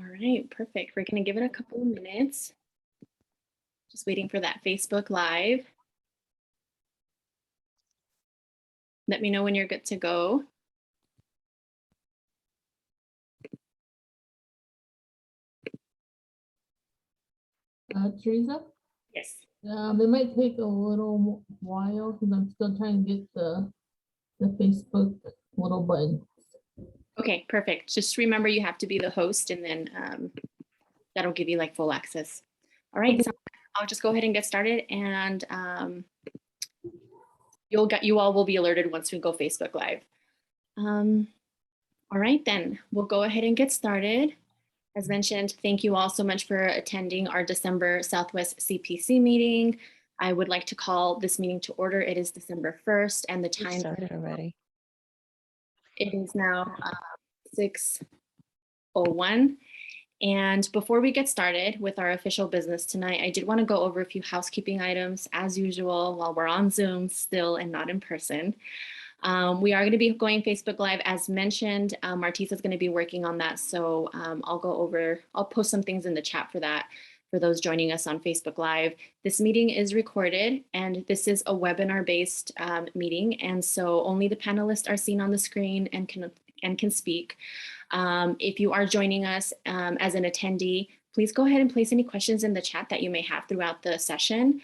All right, perfect. We're going to give it a couple of minutes. Just waiting for that Facebook Live. Let me know when you're good to go. Teresa? Yes. It might take a little while because I'm still trying to get the Facebook little button. Okay, perfect. Just remember you have to be the host, and then that'll give you like full access. All right, so I'll just go ahead and get started, and you all will be alerted once we go Facebook Live. All right, then we'll go ahead and get started. As mentioned, thank you all so much for attending our December Southwest CPC meeting. I would like to call this meeting to order. It is December 1st, and the time started already. It is now 6:01. And before we get started with our official business tonight, I did want to go over a few housekeeping items as usual while we're on Zoom still and not in person. We are going to be going Facebook Live as mentioned. Martisa is going to be working on that. So I'll post some things in the chat for that, for those joining us on Facebook Live. This meeting is recorded, and this is a webinar-based meeting. And so only the panelists are seen on the screen and can speak. If you are joining us as an attendee, please go ahead and place any questions in the chat that you may have throughout the session.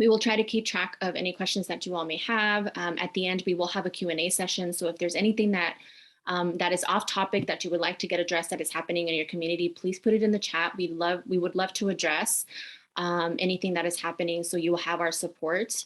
We will try to keep track of any questions that you all may have. At the end, we will have a Q&A session. So if there's anything that is off topic that you would like to get addressed that is happening in your community, please put it in the chat. We would love to address anything that is happening, so you will have our support.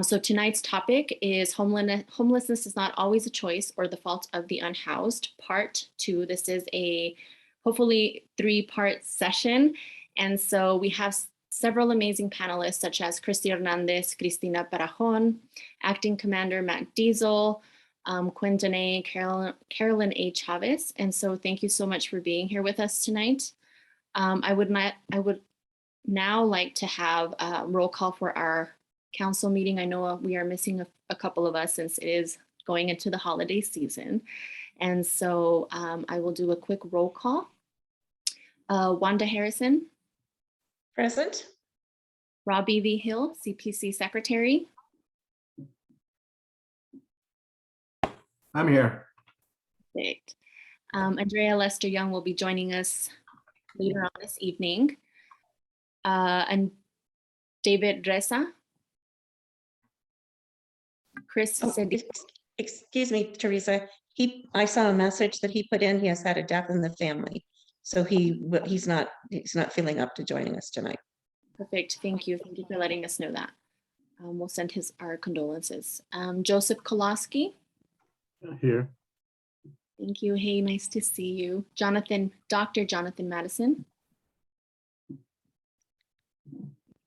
So tonight's topic is homelessness is not always a choice or the fault of the unhoused, part 2. This is a hopefully 3-part session. And so we have several amazing panelists such as Christy Hernandez, Christina Parajon, Acting Commander Matt Dietzel, Quindane, Carolyn A. Chavez. And so thank you so much for being here with us tonight. I would now like to have a roll call for our council meeting. I know we are missing a couple of us since it is going into the holiday season. And so I will do a quick roll call. Wanda Harrisson. Present. Robbie V. Hill, CPC Secretary. I'm here. Perfect. Andrea Lester Young will be joining us later on this evening. And David Reza. Chris said, Excuse me, Teresa. I saw a message that he put in. He has had a death in the family, so he's not feeling up to joining us tonight. Perfect. Thank you. Thank you for letting us know that. We'll send our condolences. Joseph Koloski. Here. Thank you. Hey, nice to see you. Dr. Jonathan Madison.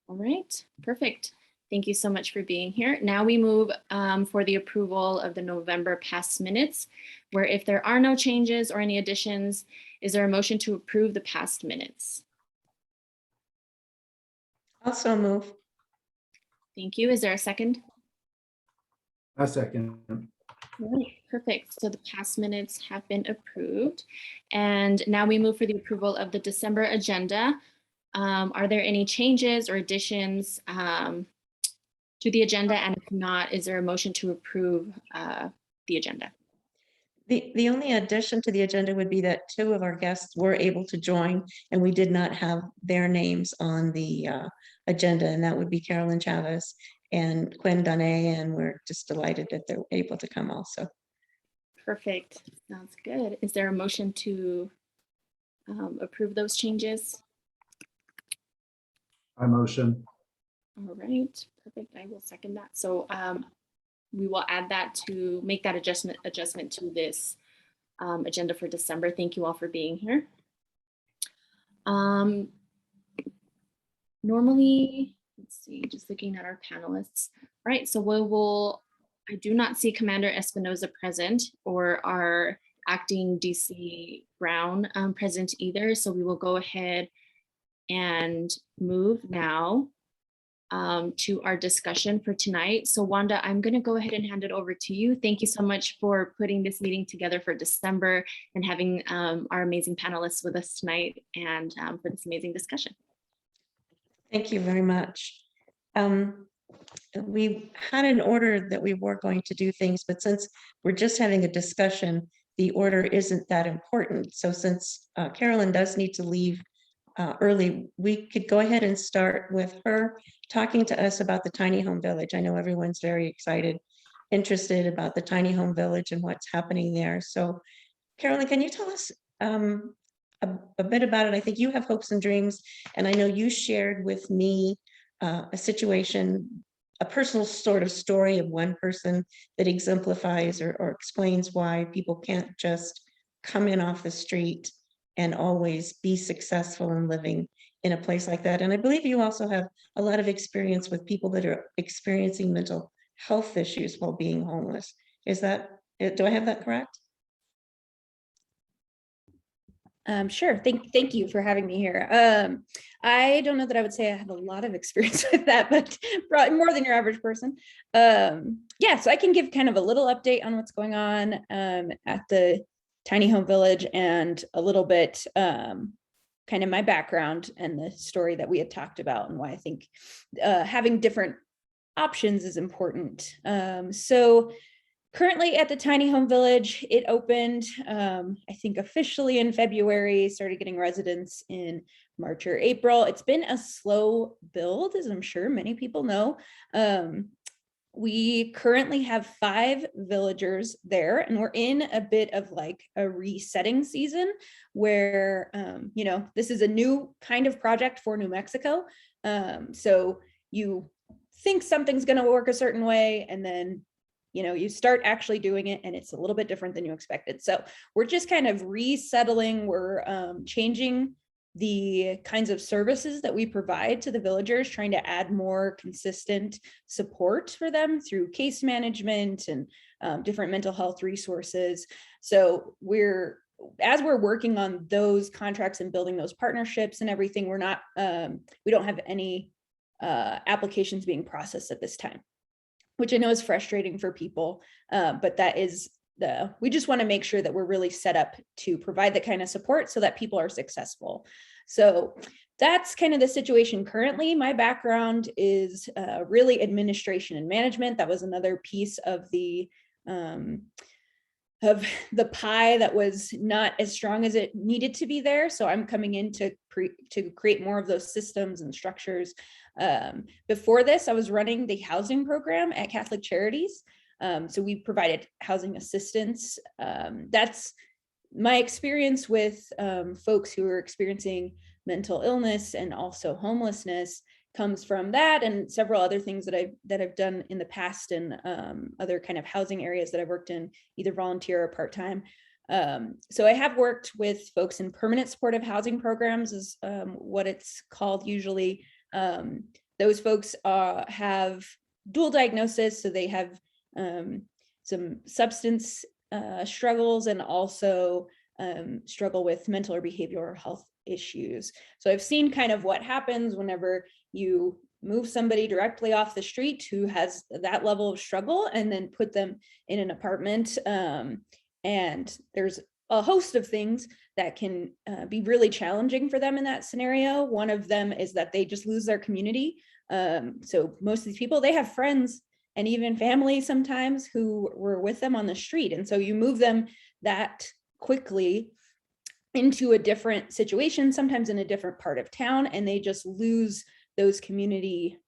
All right, perfect. Thank you so much for being here. Now we move for the approval of the November past minutes, where if there are no changes or any additions, is there a motion to approve the past minutes? Also move. Thank you. Is there a second? A second. All right, perfect. So the past minutes have been approved. And now we move for the approval of the December agenda. Are there any changes or additions to the agenda? And if not, is there a motion to approve the agenda? The only addition to the agenda would be that 2 of our guests were able to join, and we did not have their names on the agenda, and that would be Carolyn Chavez and Quindane, and we're just delighted that they're able to come also. Perfect. Sounds good. Is there a motion to approve those changes? I motion. All right, perfect. I will second that. So we will add that to make that adjustment to this agenda for December. Thank you all for being here. Normally, let's see, just looking at our panelists. All right, so I do not see Commander Espinosa present or our acting DC Brown present either. So we will go ahead and move now to our discussion for tonight. So Wanda, I'm going to go ahead and hand it over to you. Thank you so much for putting this meeting together for December and having our amazing panelists with us tonight and for this amazing discussion. Thank you very much. We had an order that we were going to do things, but since we're just having a discussion, the order isn't that important. So since Carolyn does need to leave early, we could go ahead and start with her talking to us about the tiny home village. I know everyone's very excited, interested about the tiny home village and what's happening there. So Carolyn, can you tell us a bit about it? I think you have hopes and dreams, and I know you shared with me a situation, a personal sort of story of one person that exemplifies or explains why people can't just come in off the street and always be successful in living in a place like that. And I believe you also have a lot of experience with people that are experiencing mental health issues while being homeless. Is that, do I have that correct? Sure. Thank you for having me here. I don't know that I would say I have a lot of experience with that, but probably more than your average person. Yeah, so I can give kind of a little update on what's going on at the tiny home village and a little bit kind of my background and the story that we had talked about and why I think having different options is important. So currently at the tiny home village, it opened, I think officially in February, started getting residents in March or April. It's been a slow build, as I'm sure many people know. We currently have 5 villagers there, and we're in a bit of like a resetting season where, you know, this is a new kind of project for New Mexico. So you think something's going to work a certain way, and then you know, you start actually doing it and it's a little bit different than you expected. So we're just kind of resettling. We're changing the kinds of services that we provide to the villagers, trying to add more consistent support for them through case management and different mental health resources. So as we're working on those contracts and building those partnerships and everything, we're not, we don't have any applications being processed at this time, which I know is frustrating for people, but that is we just want to make sure that we're really set up to provide the kind of support so that people are successful. So that's kind of the situation currently. My background is really administration and management. That was another piece of the pie that was not as strong as it needed to be there. So I'm coming in to create more of those systems and structures. Before this, I was running the housing program at Catholic Charities. So we provided housing assistance. That's my experience with folks who are experiencing mental illness and also homelessness comes from that and several other things that I've done in the past in other kind of housing areas that I've worked in, either volunteer or part-time. So I have worked with folks in permanent supportive housing programs is what it's called usually. Those folks have dual diagnosis, so they have some substance struggles and also struggle with mental or behavioral health issues. So I've seen kind of what happens whenever you move somebody directly off the street who has that level of struggle and then put them in an apartment. And there's a host of things that can be really challenging for them in that scenario. One of them is that they just lose their community. So most of these people, they have friends and even family sometimes who were with them on the street. And so you move them that quickly into a different situation, sometimes in a different part of town, and they just lose those community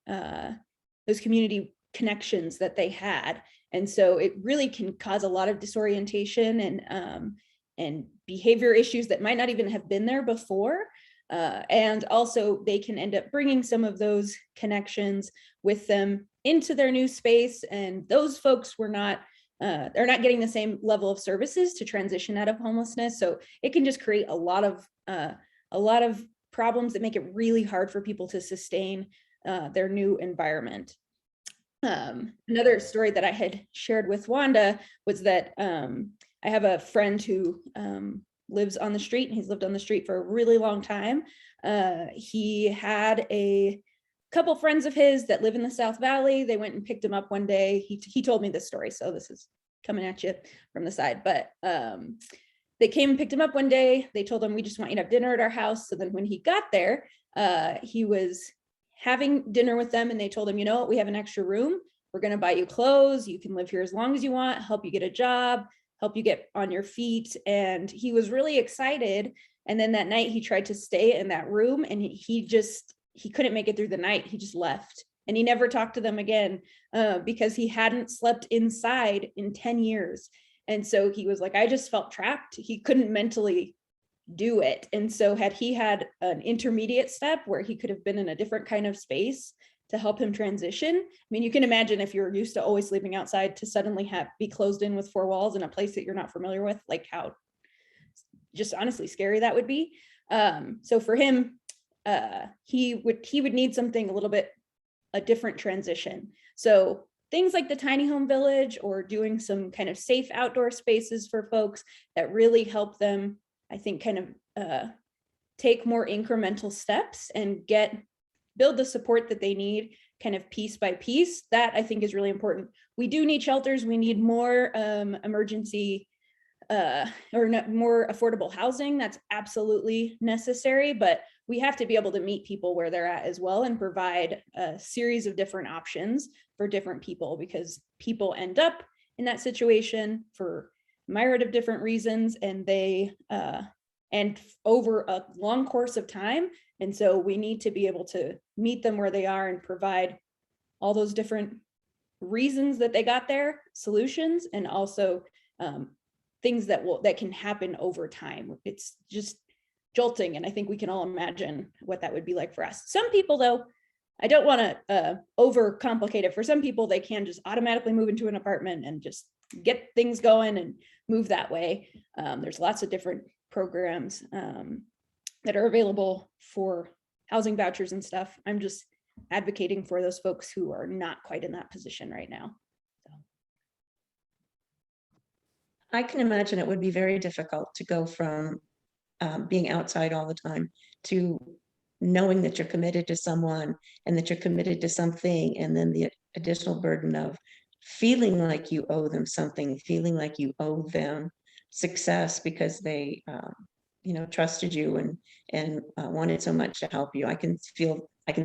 connections that they had. And so it really can cause a lot of disorientation and behavior issues that might not even have been there before. And also they can end up bringing some of those connections with them into their new space. And those folks were not, they're not getting the same level of services to transition out of homelessness. So it can just create a lot of problems that make it really hard for people to sustain their new environment. Another story that I had shared with Wanda was that I have a friend who lives on the street, and he's lived on the street for a really long time. He had a couple friends of his that live in the South Valley, they went and picked him up one day. He told me this story, so this is coming at you from the side, but they came and picked him up one day. They told him, we just want you to have dinner at our house. So then when he got there, he was having dinner with them, and they told him, you know what, we have an extra room. We're going to buy you clothes. You can live here as long as you want, help you get a job, help you get on your feet. And he was really excited. And then that night he tried to stay in that room, and he couldn't make it through the night. He just left, and he never talked to them again because he hadn't slept inside in 10 years. And so he was like, I just felt trapped. He couldn't mentally do it. And so had he had an intermediate step where he could have been in a different kind of space to help him transition. I mean, you can imagine if you're used to always sleeping outside to suddenly be closed in with 4 walls in a place that you're not familiar with, like how just honestly scary that would be. So for him, he would need something a little bit, a different transition. So things like the tiny home village, or doing some kind of safe outdoor spaces for folks that really help them, I think, kind of take more incremental steps and build the support that they need kind of piece by piece. That I think is really important. We do need shelters. We need more emergency more affordable housing. That's absolutely necessary, but we have to be able to meet people where they're at as well, and provide a series of different options for different people, because people end up in that situation for a myriad of different reasons, and and over a long course of time. And so we need to be able to meet them where they are and provide all those different reasons that they got there, solutions, and also things that can happen over time. It's just jolting, and I think we can all imagine what that would be like for us. Some people, though, I don't want to overcomplicate it. For some people, they can just automatically move into an apartment and just get things going and move that way. There's lots of different programs that are available for housing vouchers and stuff. I'm just advocating for those folks who are not quite in that position right now. I can imagine it would be very difficult to go from being outside all the time to knowing that you're committed to someone and that you're committed to something, and then the additional burden of feeling like you owe them something, feeling like you owe them success because they trusted you and wanted so much to help you. I can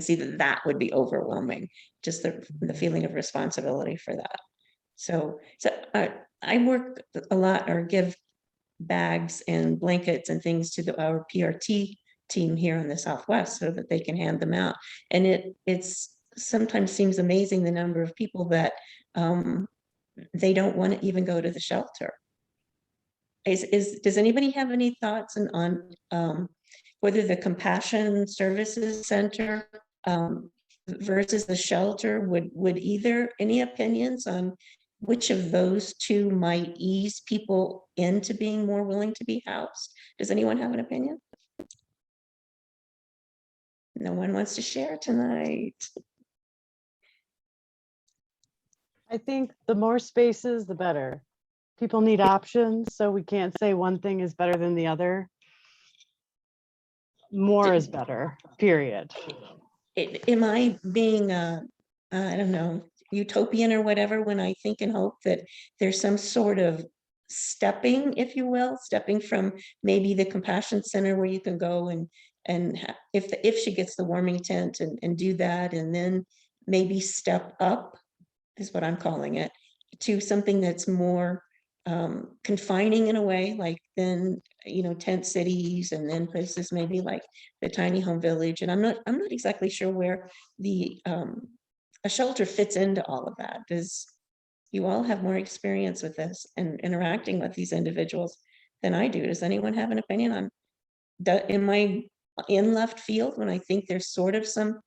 see that would be overwhelming, just the feeling of responsibility for that. So I work a lot, or give bags and blankets and things to our PRT team here in the Southwest so that they can hand them out. And it's sometimes seems amazing the number of people that they don't want to even go to the shelter. Does anybody have any thoughts on whether the Compassion Services Center versus the shelter would any opinions on which of those two might ease people into being more willing to be housed? Does anyone have an opinion? No one wants to share tonight. I think the more spaces, the better. People need options, so we can't say one thing is better than the other. More is better, period. Am I being, I don't know, utopian or whatever when I think and hope that there's some sort of stepping, if you will, stepping from maybe the Compassion Center where you can go and if she gets the warming tent and do that, and then maybe step up is what I'm calling it, to something that's more confining in a way, like then tent cities, and then places maybe like the tiny home village. And I'm not exactly sure where the a shelter fits into all of that. Does you all have more experience with this and interacting with these individuals than I do? Does anyone have an opinion on that? Am I in left field when I think there's sort of some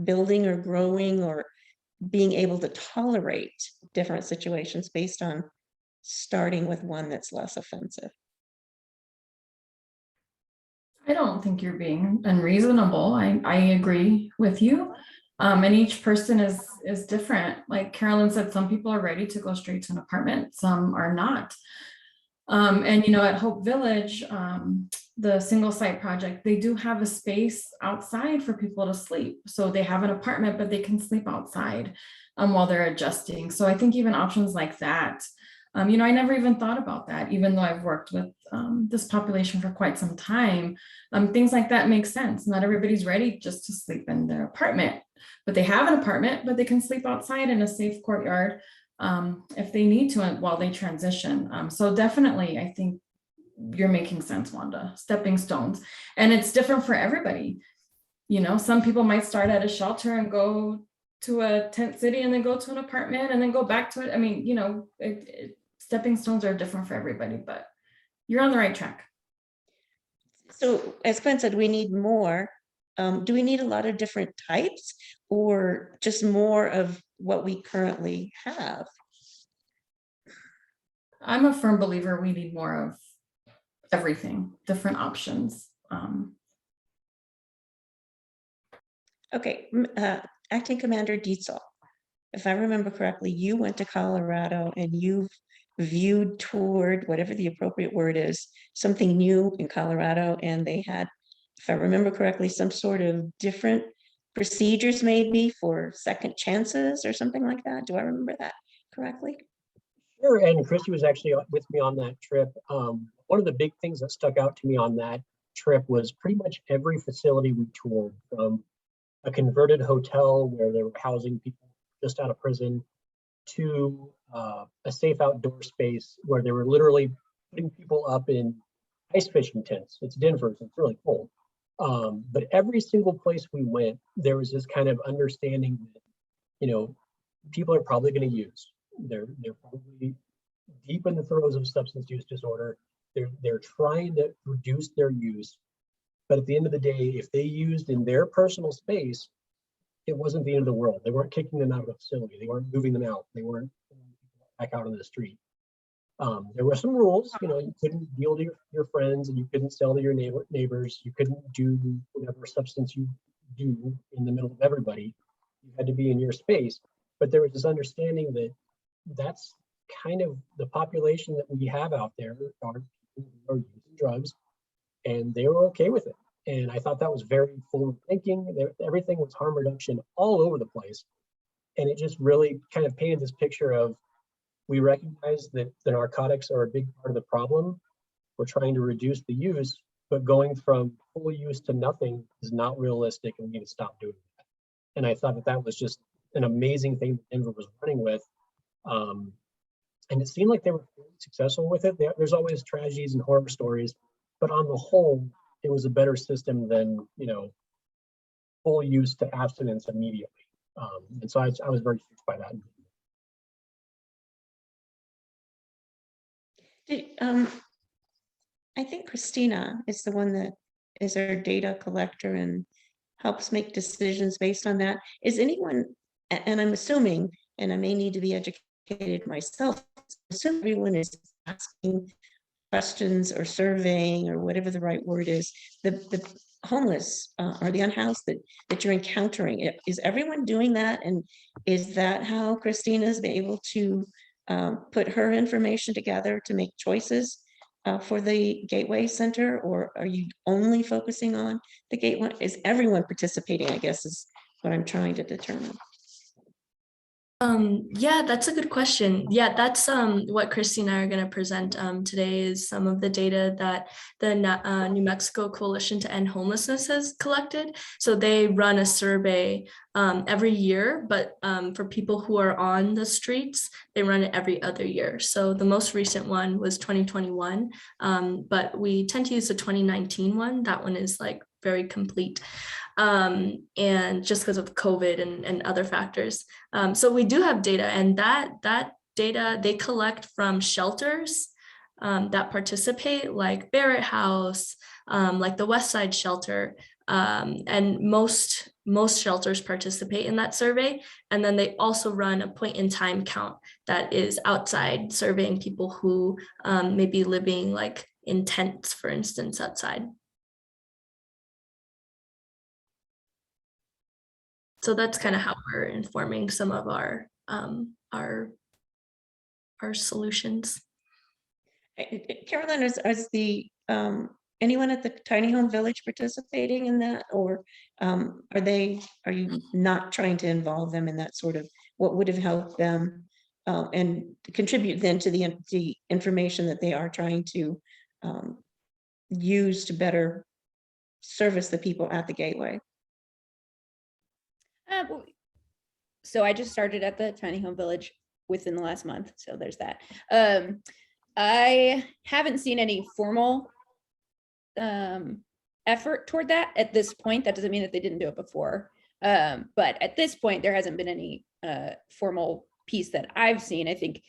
building or growing or being able to tolerate different situations based on starting with one that's less offensive? I don't think you're being unreasonable. I agree with you. And each person is different. Like Carolyn said, some people are ready to go straight to an apartment, some are not. And, you know, at Hope Village, the single site project, they do have a space outside for people to sleep. So they have an apartment, but they can sleep outside while they're adjusting. So I think even options like that, you know, I never even thought about that, even though I've worked with this population for quite some time. Things like that make sense. Not everybody's ready just to sleep in their apartment, but they have an apartment, but they can sleep outside in a safe courtyard if they need to while they transition. So definitely, I think you're making sense, Wanda. Stepping stones. And it's different for everybody. You know, some people might start at a shelter and go to a tent city and then go to an apartment and then go back to it. I mean, you know, stepping stones are different for everybody, but you're on the right track. So as Glenn said, we need more. Do we need a lot of different types or just more of what we currently have? I'm a firm believer we need more of everything, different options. Okay, Acting Commander Dietzel, if I remember correctly, you went to Colorado and you've viewed, toured, whatever the appropriate word is, something new in Colorado, and they had, if I remember correctly, some sort of different procedures maybe for second chances or something like that. Do I remember that correctly? Sure, and Christy was actually with me on that trip. One of the big things that stuck out to me on that trip was pretty much every facility we toured, from a converted hotel where they were housing people just out of prison to a safe outdoor space where they were literally putting people up in ice fishing tents. It's Denver, so it's really cold. But every single place we went, there was this kind of understanding that, you know, people are probably going to use. They're probably deep in the throes of substance use disorder. They're trying to reduce their use. But at the end of the day, if they used in their personal space, it wasn't the end of the world. They weren't kicking them out of the facility. They weren't moving them out. They weren't back out on the street. There were some rules. You know, you couldn't deal to your friends, and you couldn't sell to your neighbors. You couldn't do whatever substance you do in the middle of everybody. You had to be in your space. But there was this understanding that that's kind of the population that we have out there are people who are using drugs, and they were okay with it. And I thought that was very forward thinking. Everything was harm reduction all over the place. And it just really kind of painted this picture of, we recognize that the narcotics are a big part of the problem. We're trying to reduce the use, but going from full use to nothing is not realistic, and we need to stop doing that. And I thought that that was just an amazing thing that Denver was running with. And it seemed like they were successful with it. There's always tragedies and horror stories, but on the whole, it was a better system than, you know, full use to abstinence immediately. And so I was very struck by that. I think Christina is the one that is our data collector and helps make decisions based on that. Is anyone, and I'm assuming, and I may need to be educated myself, assume everyone is asking questions or surveying or whatever the right word is, the homeless or the unhoused that you're encountering. Is everyone doing that? And is that how Christina's been able to put her information together to make choices for the Gateway Center? Or are you only focusing on the Gateway? Is everyone participating, I guess, is what I'm trying to determine. Yeah, that's a good question. Yeah, that's what Christy and I are going to present today, is some of the data that the New Mexico Coalition to End Homelessness has collected. So they run a survey every year, but for people who are on the streets, they run it every other year. So the most recent one was 2021, but we tend to use the 2019 one. That one is like very complete. And just because of COVID and other factors. So we do have data, and that data they collect from shelters that participate, like Barrett House, like the West Side Shelter, and most shelters participate in that survey. And then they also run a point in time count that is outside, surveying people who may be living like in tents, for instance, outside. So that's kind of how we're informing some of our solutions. Carolyn, is the, anyone at the tiny home village participating in that? Or are you not trying to involve them in that sort of, what would have helped them and contribute then to the information that they are trying to use to better service the people at the gateway? So I just started at the tiny home village within the last month, so there's that. I haven't seen any formal effort toward that at this point. That doesn't mean that they didn't do it before, but at this point there hasn't been any formal piece that I've seen. I think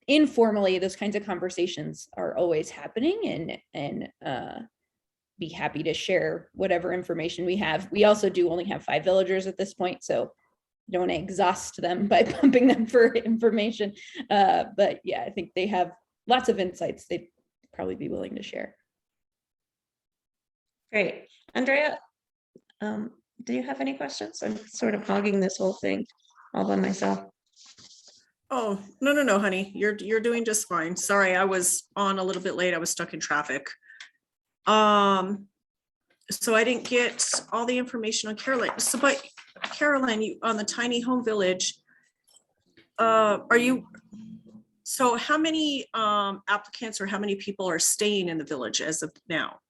informally those kinds of conversations are always happening, and be happy to share whatever information we have. We also do only have 5 villagers at this point, so don't want to exhaust them by pumping them for information. But yeah, I think they have lots of insights they'd probably be willing to share. Great. Andrea, do you have any questions? I'm sort of hogging this whole thing all by myself. Oh, no, honey, you're doing just fine. Sorry, I was on a little bit late. I was stuck in traffic. So I didn't get all the information on Carolyn. So, but Carolyn, you on the tiny home village, so how many applicants or how many people are staying in the village as of now?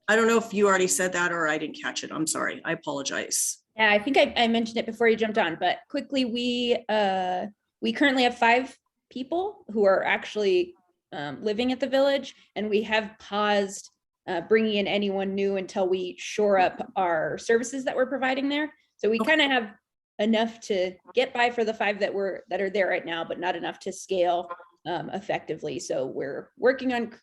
I don't know if you already said that or I didn't catch it. I'm sorry. I apologize. Yeah, I think I mentioned it before you jumped on, but quickly, we currently have 5 people who are actually living at the village, and we have paused bringing in anyone new until we shore up our services that we're providing there. So we kind of have enough to get by for the 5 that are there right now, but not enough to scale effectively. So we're working on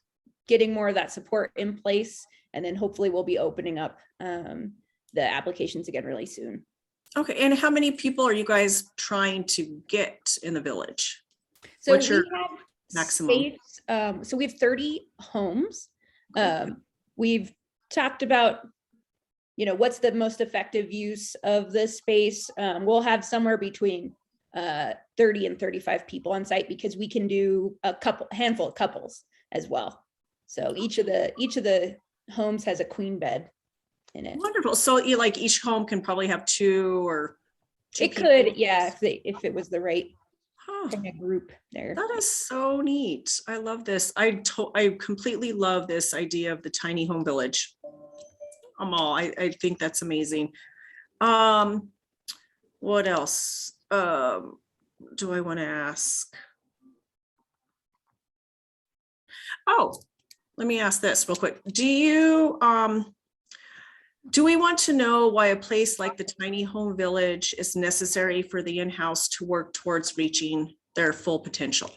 getting more of that support in place, and then hopefully we'll be opening up the applications again really soon. Okay, and how many people are you guys trying to get in the village? So what's your we have maximum? Space, so we have 30 homes. We've talked about, what's the most effective use of this space. We'll have somewhere between 30 and 35 people on site, because we can do handful of couples as well. So each of the homes has a queen bed in it. Wonderful. So you like each home can probably have 2 or 2 it people? could, yeah, if it was the right kind of group there. That is so neat. I love this. I completely love this idea of the tiny home village. I think that's amazing. What else do I want to ask? Oh, let me ask this real quick. Do we want to know why a place like the tiny home village is necessary for the in-house to work towards reaching their full potential?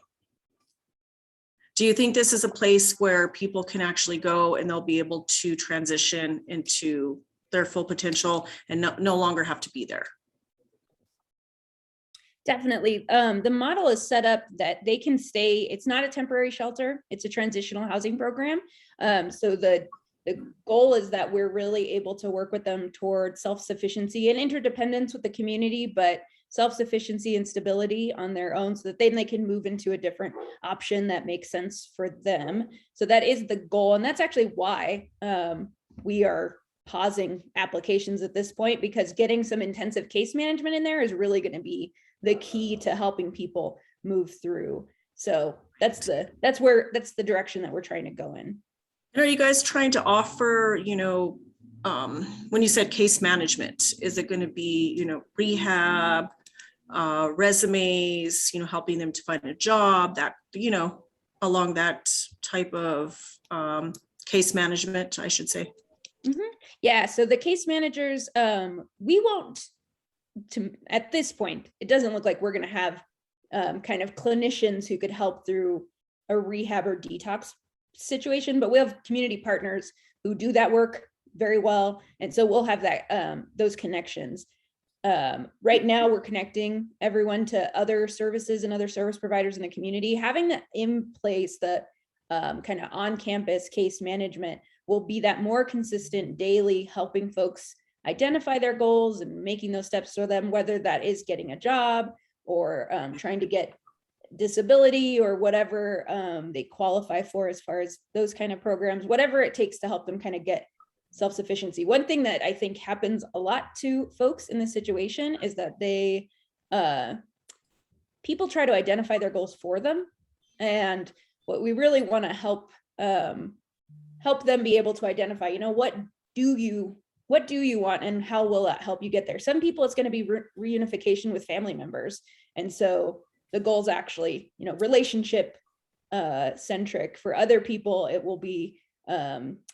Do you think this is a place where people can actually go and they'll be able to transition into their full potential and no longer have to be there? Definitely. The model is set up that they can stay. It's not a temporary shelter. It's a transitional housing program. So the goal is that we're really able to work with them toward self-sufficiency and interdependence with the community, but self-sufficiency and stability on their own, so that then they can move into a different option that makes sense for them. So that is the goal. And that's actually why we are pausing applications at this point, because getting some intensive case management in there is really going to be the key to helping people move through. So that's the direction that we're trying to go in. And are you guys trying to offer, when you said case management, is it going to be, rehab, resumes, helping them to find a job, that, along that type of case management, I should say? Mm-hmm. Yeah, so the case managers, we won't, at this point, it doesn't look like we're going to have kind of clinicians who could help through a rehab or detox situation, but we have community partners who do that work very well, and so we'll have that those connections. Right now we're connecting everyone to other services and other service providers in the community. Having that in place, the kind of on-campus case management will be that more consistent daily, helping folks identify their goals and making those steps for them, whether that is getting a job or trying to get disability or whatever they qualify for as far as those kind of programs, whatever it takes to help them kind of get self-sufficiency. One thing that I think happens a lot to folks in this situation is that they people try to identify their goals for them, and what we really want to help them be able to identify, you know, what do you want and how will that help you get there? Some people it's going to be reunification with family members, and so the goal is actually, you know, relationship centric. For other people it will be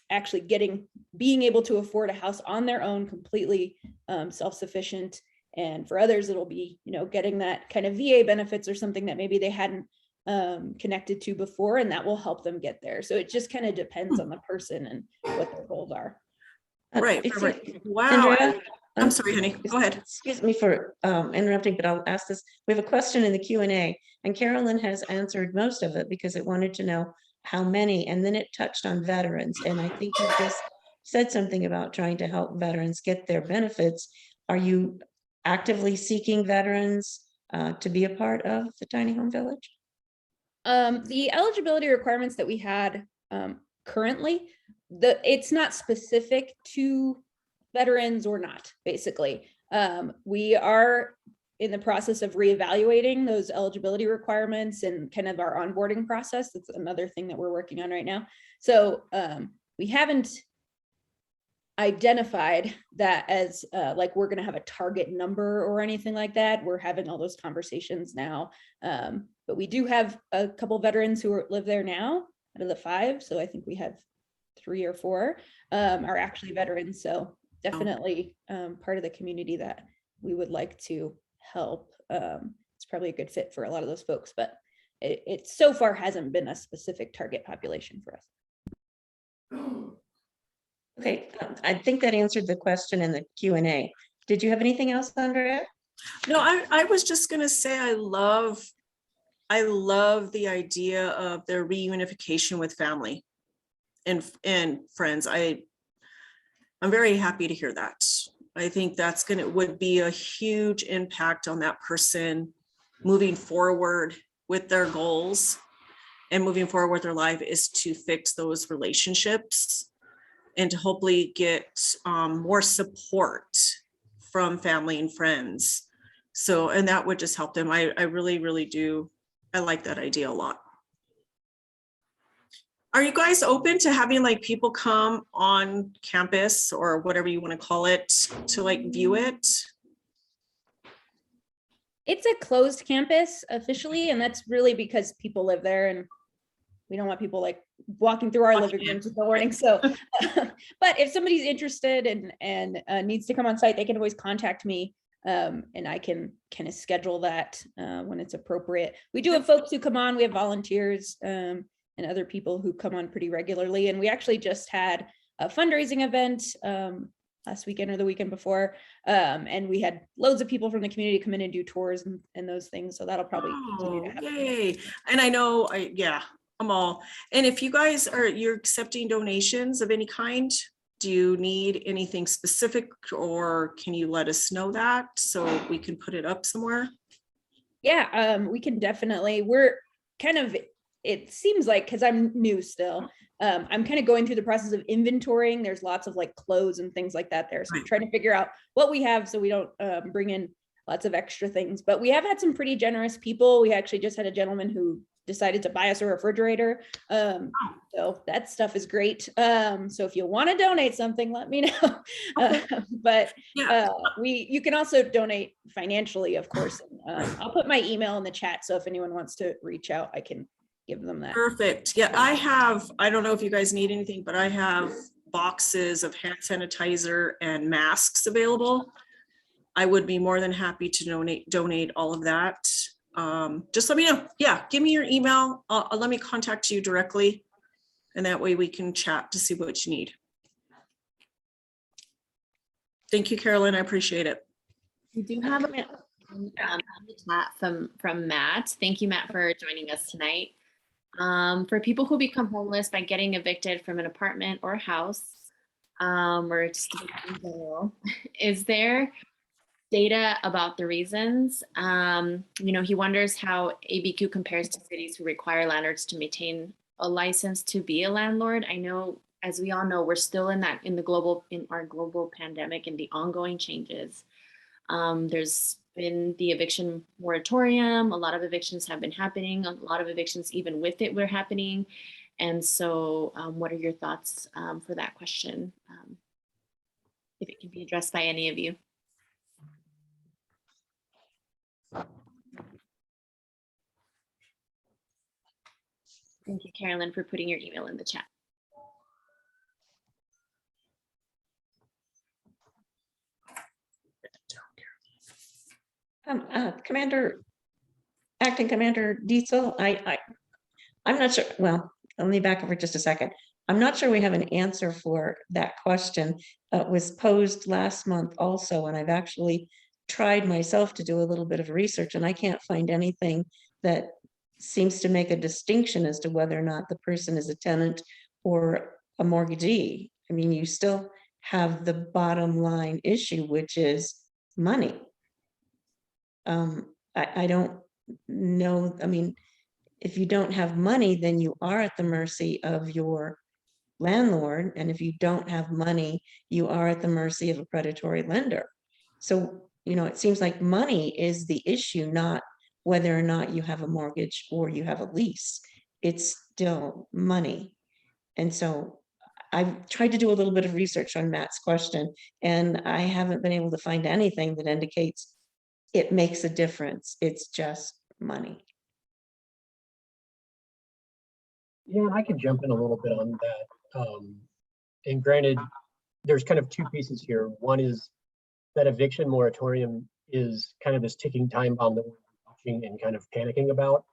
actually being able to afford a house on their own, completely self-sufficient. And for others it'll be, you know, getting that kind of VA benefits or something that maybe they hadn't connected to before, and that will help them get there. So it just kind of depends on the person and what their goals are. Right, If you- right. Wow. Andrea, I'm sorry, honey. Go ahead. Excuse me for interrupting, but I'll ask this. We have a question in the Q&A, and Carolyn has answered most of it because it wanted to know how many, and then it touched on veterans. And I think you just said something about trying to help veterans get their benefits. Are you actively seeking veterans to be a part of the tiny home village? The eligibility requirements that we had currently, it's not specific to veterans or not, basically. We are in the process of reevaluating those eligibility requirements and kind of our onboarding process. That's another thing that we're working on right now. So we haven't identified that as like we're going to have a target number or anything like that. We're having all those conversations now. But we do have a couple veterans who live there now out of the 5. So I think we have 3 or 4 are actually veterans. So definitely part of the community that we would like to help. It's probably a good fit for a lot of those folks, but it so far hasn't been a specific target population for us. Okay, I think that answered the question in the Q&A. Did you have anything else, Andrea? No, I was just gonna say I love the idea of their reunification with family and friends. I'm very happy to hear that. I think that's would be a huge impact on that person moving forward with their goals and moving forward with their life, is to fix those relationships and to hopefully get more support from family and friends. So, and that would just help them. I really, really do. I like that idea a lot. Are you guys open to having like people come on campus or whatever you want to call it to like view it? It's a closed campus officially, and that's really because people live there and we don't want people like walking through our living rooms in the morning. So, but if somebody's interested and needs to come on site, they can always contact me, and I can kind of schedule that when it's appropriate. We do have folks who come on. We have volunteers and other people who come on pretty regularly. And we actually just had a fundraising event last weekend or the weekend before, and we had loads of people from the community come in and do tours and those things. So that'll probably continue to happen. Yay! And I know, I'm all. And if you guys you're accepting donations of any kind, do you need anything specific, or can you let us know that so we can put it up somewhere? Yeah, we can definitely. We're kind of, it seems like, because I'm new still, I'm kind of going through the process of inventorying. There's lots of like clothes and things like that there. So I'm trying to figure out what we have so we don't bring in lots of extra things. But we have had some pretty generous people. We actually just had a gentleman who decided to buy us a refrigerator. So that stuff is great. So if you want to donate something, let me know. But you can also donate financially, of course. I'll put my email in the chat. So if anyone wants to reach out, I can give them that. Perfect. Yeah, I don't know if you guys need anything, but I have boxes of hand sanitizer and masks available. I would be more than happy to donate all of that. Just let me know. Yeah, give me your email. Let me contact you directly, and that way we can chat to see what you need. Thank you, Carolyn. I appreciate it. We do have a in the chat from Matt. Thank you, Matt, for joining us tonight. For people who become homeless by getting evicted from an apartment or a house, or just in general, is there data about the reasons. He wonders how ABQ compares to cities who require landlords to maintain a license to be a landlord. I know, as we all know, we're still in our global pandemic and the ongoing changes. There's been the eviction moratorium. A lot of evictions have been happening. A lot of evictions, even with it, were happening. And so what are your thoughts for that question? If it can be addressed by any of you. Thank you, Carolyn, for putting your email in the chat. Acting Commander Dietzel, I'm not sure, well, let me back up for just a second. I'm not sure we have an answer for that question. It was posed last month also, and I've actually tried myself to do a little bit of research, and I can't find anything that seems to make a distinction as to whether or not the person is a tenant or a mortgagee. I mean, you still have the bottom line issue, which is money. I don't know. I mean, if you don't have money, then you are at the mercy of your landlord. And if you don't have money, you are at the mercy of a predatory lender. So, it seems like money is the issue, not whether or not you have a mortgage or you have a lease. It's still money. And so I've tried to do a little bit of research on Matt's question, and I haven't been able to find anything that indicates it makes a difference. It's just money. Yeah, and I could jump in a little bit on that. And granted, there's kind of two pieces here. One is that eviction moratorium is kind of this ticking time bomb that we're watching and kind of panicking about.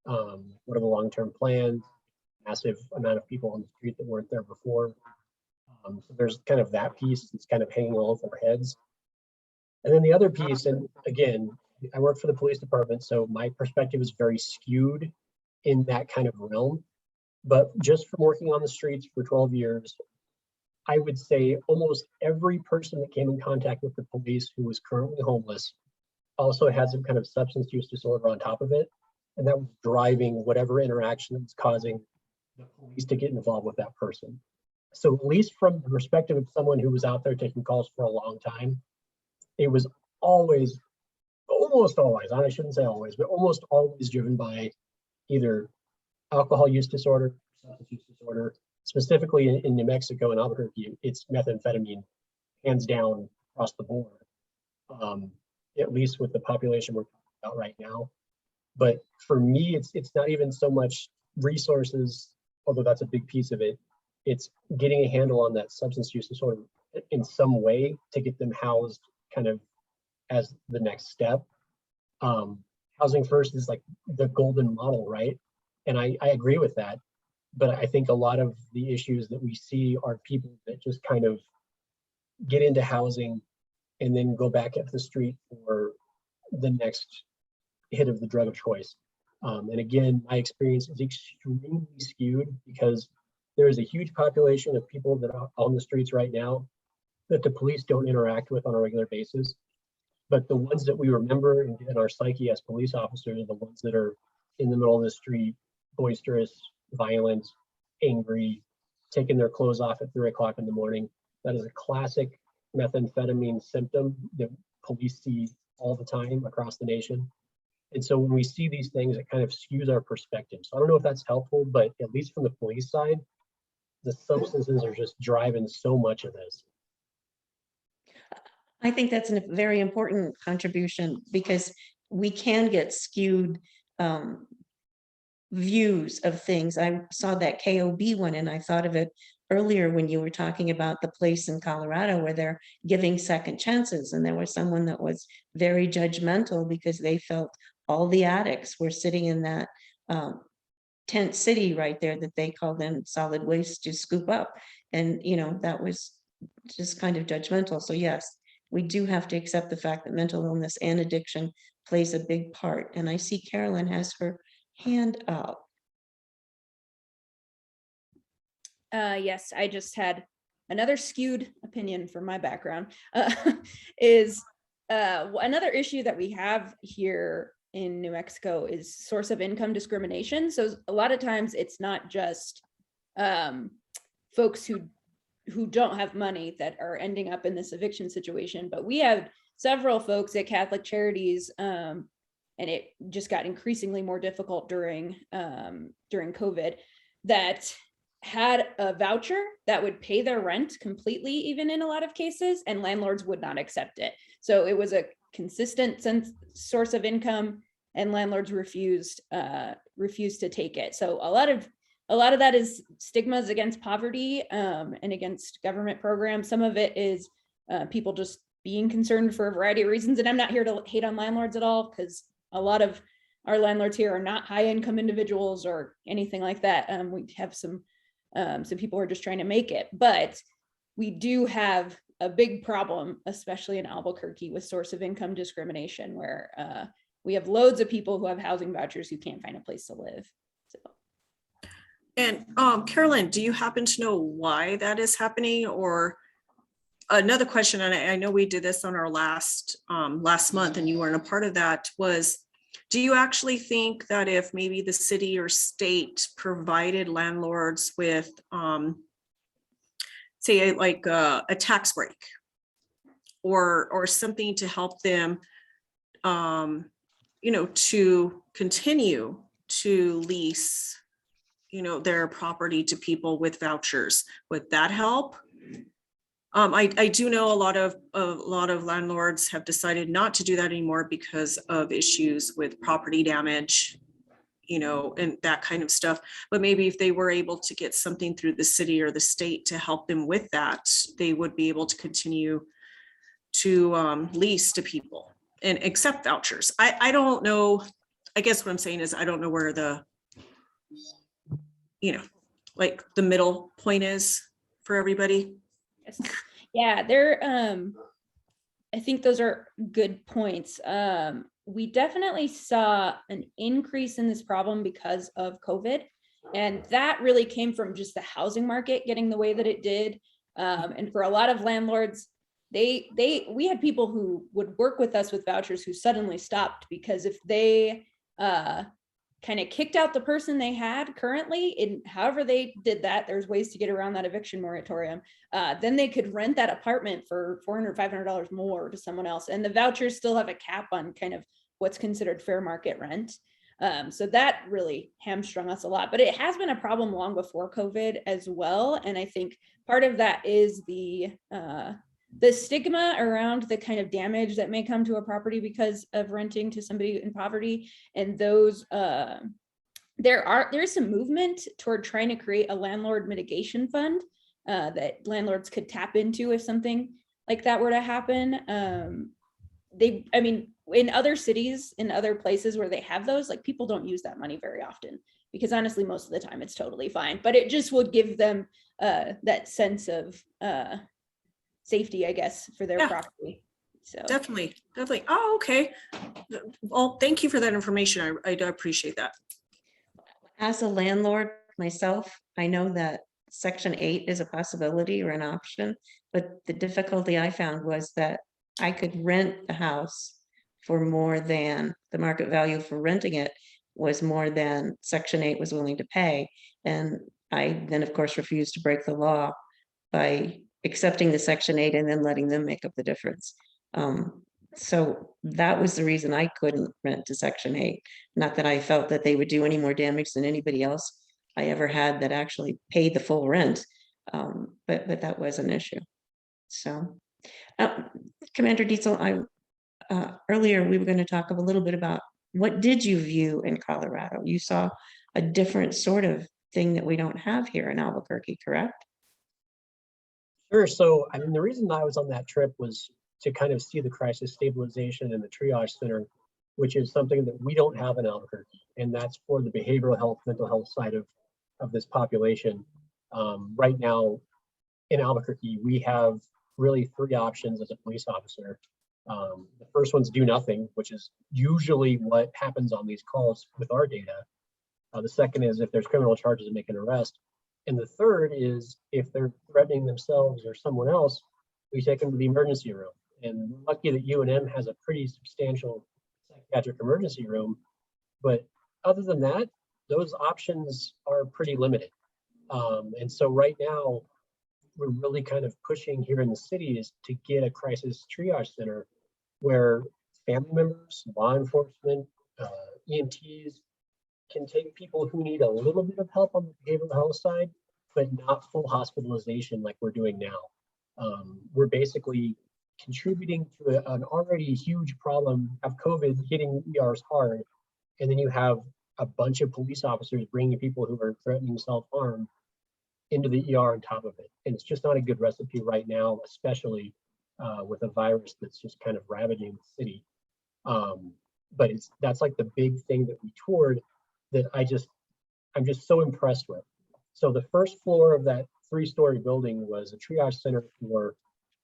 What are the long-term plans? Massive amount of people on the street that weren't there before. So there's kind of that piece that's kind of hanging all over our heads. And then the other piece, and again, I work for the police department, so my perspective is very skewed in that kind of realm. But just from working on the streets for 12 years, I would say almost every person that came in contact with the police who was currently homeless also had some kind of substance use disorder on top of it. And that was driving whatever interaction that was causing the police to get involved with that person. So at least from the perspective of someone who was out there taking calls for a long time, it was always, almost always, I shouldn't say always, but almost always driven by either alcohol use disorder, substance use disorder. Specifically in New Mexico and Albuquerque, it's methamphetamine, hands down across the board, at least with the population we're talking about right now. But for me, it's not even so much resources, although that's a big piece of it. It's getting a handle on that substance use disorder in some way to get them housed kind of as the next step. Housing first is like the golden model, right? And I agree with that. But I think a lot of the issues that we see are people that just kind of get into housing and then go back up the street for the next hit of the drug of choice. And again, my experience is extremely skewed because there is a huge population of people that are on the streets right now that the police don't interact with on a regular basis. But the ones that we remember in our psyche as police officers are the ones that are in the middle of the street, boisterous, violent, angry, taking their clothes off at 3 o'clock in the morning. That is a classic methamphetamine symptom that police see all the time across the nation. And so when we see these things, it kind of skews our perspective. So I don't know if that's helpful, but at least from the police side, the substances are just driving so much of this. I think that's a very important contribution because we can get skewed views of things. I saw that KOB one and I thought of it earlier when you were talking about the place in Colorado where they're giving second chances. And there was someone that was very judgmental because they felt all the addicts were sitting in that tent city right there that they call them solid waste to scoop up. And, that was just kind of judgmental. So yes, we do have to accept the fact that mental illness and addiction plays a big part. And I see Carolyn has her hand up. Yes, I just had another skewed opinion from my background is another issue that we have here in New Mexico is source of income discrimination. So a lot of times it's not just folks who don't have money that are ending up in this eviction situation, but we have several folks at Catholic Charities, and it just got increasingly more difficult during COVID, that had a voucher that would pay their rent completely, even in a lot of cases, and landlords would not accept it. So it was a consistent source of income, and landlords refused to take it. So a lot of that is stigmas against poverty and against government programs. Some of it is people just being concerned for a variety of reasons. And I'm not here to hate on landlords at all, because a lot of our landlords here are not high income individuals or anything like that. We have some people who are just trying to make it, but we do have a big problem, especially in Albuquerque, with source of income discrimination, where we have loads of people who have housing vouchers who can't find a place to live. So. And Carolyn, do you happen to know why that is happening? Or another question, and I know we did this on our last month and you weren't a part of that, was, do you actually think that if maybe the city or state provided landlords with, say, like a tax break or something to help them, to continue to lease, their property to people with vouchers, would that help? I do know a lot of landlords have decided not to do that anymore because of issues with property damage, and that kind of stuff. But maybe if they were able to get something through the city or the state to help them with that, they would be able to continue to lease to people and accept vouchers. I don't know. I guess what I'm saying is I don't know where the, like the middle point is for everybody. Yeah, I think those are good points. We definitely saw an increase in this problem because of COVID. And that really came from just the housing market getting the way that it did. And for a lot of landlords, we had people who would work with us with vouchers who suddenly stopped, because if they kind of kicked out the person they had currently, and however they did that, there's ways to get around that eviction moratorium, then they could rent that apartment for $400, $500 more to someone else. And the vouchers still have a cap on kind of what's considered fair market rent. So that really hamstrung us a lot, but it has been a problem long before COVID as well. And I think part of that is the stigma around the kind of damage that may come to a property because of renting to somebody in poverty. And those, there's some movement toward trying to create a landlord mitigation fund that landlords could tap into if something like that were to happen. In other cities, in other places where they have those, like, people don't use that money very often, because honestly, most of the time it's totally fine, but it just would give them that sense of safety, I guess, for their property. So Definitely. Oh, okay. Well, thank you for that information. I do appreciate that. As a landlord myself, I know that Section 8 is a possibility or an option, but the difficulty I found was that I could rent the house for more than the market value for renting it was more than Section 8 was willing to pay. And I then, of course, refused to break the law by accepting the Section 8 and then letting them make up the difference. So that was the reason I couldn't rent to Section 8. Not that I felt that they would do any more damage than anybody else I ever had that actually paid the full rent, but that was an issue. So, Commander Dietzel, earlier we were going to talk a little bit about what did you view in Colorado? You saw a different sort of thing that we don't have here in Albuquerque, correct? Sure. So, the reason I was on that trip was to kind of see the crisis stabilization and the triage center, which is something that we don't have in Albuquerque. And that's for the behavioral health, mental health side of this population. Right now in Albuquerque, we have really three options as a police officer. The first one's do nothing, which is usually what happens on these calls with our data. The second is if there's criminal charges, to make an arrest. And the third is if they're threatening themselves or someone else, we take them to the emergency room. And we're lucky that UNM has a pretty substantial psychiatric emergency room. But other than that, those options are pretty limited. And so right now, we're really kind of pushing here in the city is to get a crisis triage center where family members, law enforcement, EMTs can take people who need a little bit of help on the behavioral health side, but not full hospitalization like we're doing now. We're basically contributing to an already huge problem of COVID hitting ERs hard. And then you have a bunch of police officers bringing people who are threatening self-harm into the ER on top of it. And it's just not a good recipe right now, especially with a virus that's just kind of ravaging the city. But that's like the big thing that we toured that I'm just so impressed with. So the first floor of that 3-story building was a triage center for,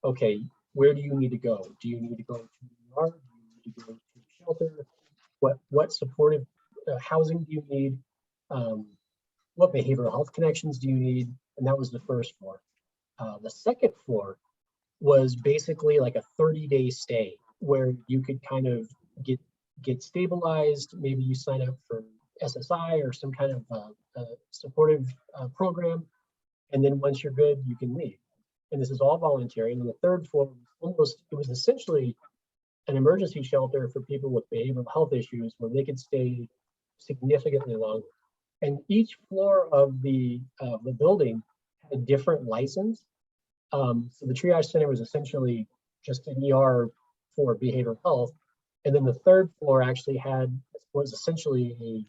okay, where do you need to go? Do you need to go to the ER? Do you need to go to a shelter? What supportive housing do you need? What behavioral health connections do you need? And that was the first floor. The second floor was basically like a 30-day stay where you could kind of get stabilized. Maybe you sign up for SSI or some kind of supportive program. And then once you're good, you can leave. And this is all voluntary. And then the third floor it was essentially an emergency shelter for people with behavioral health issues where they could stay significantly longer. And each floor of the building had a different license. So the triage center was essentially just an ER for behavioral health. And then the third floor actually was essentially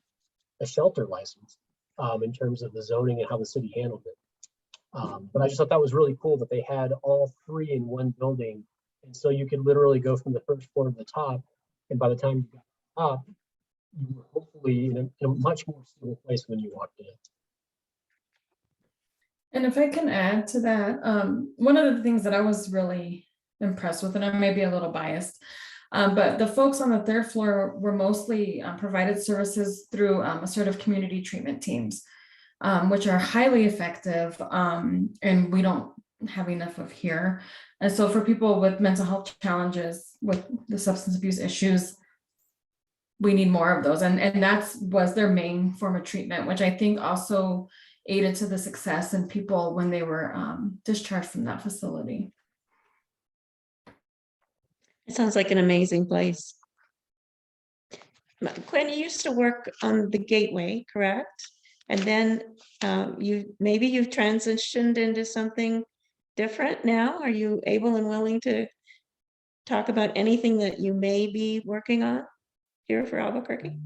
a shelter license in terms of the zoning and how the city handled it. But I just thought that was really cool that they had all three in one building. And so you could literally go from the first floor to the top. And by the time you got up, you were hopefully in a much more stable place when you walked in. And if I can add to that, one of the things that I was really impressed with, and I may be a little biased, but the folks on the third floor were mostly provided services through assertive community treatment teams, which are highly effective, and we don't have enough of here. And so for people with mental health challenges, with the substance abuse issues, we need more of those. And was their main form of treatment, which I think also aided to the success in people when they were discharged from that facility. It sounds like an amazing place. Quinn, you used to work on the Gateway, correct? And then you've transitioned into something different now. Are you able and willing to talk about anything that you may be working on here for Albuquerque?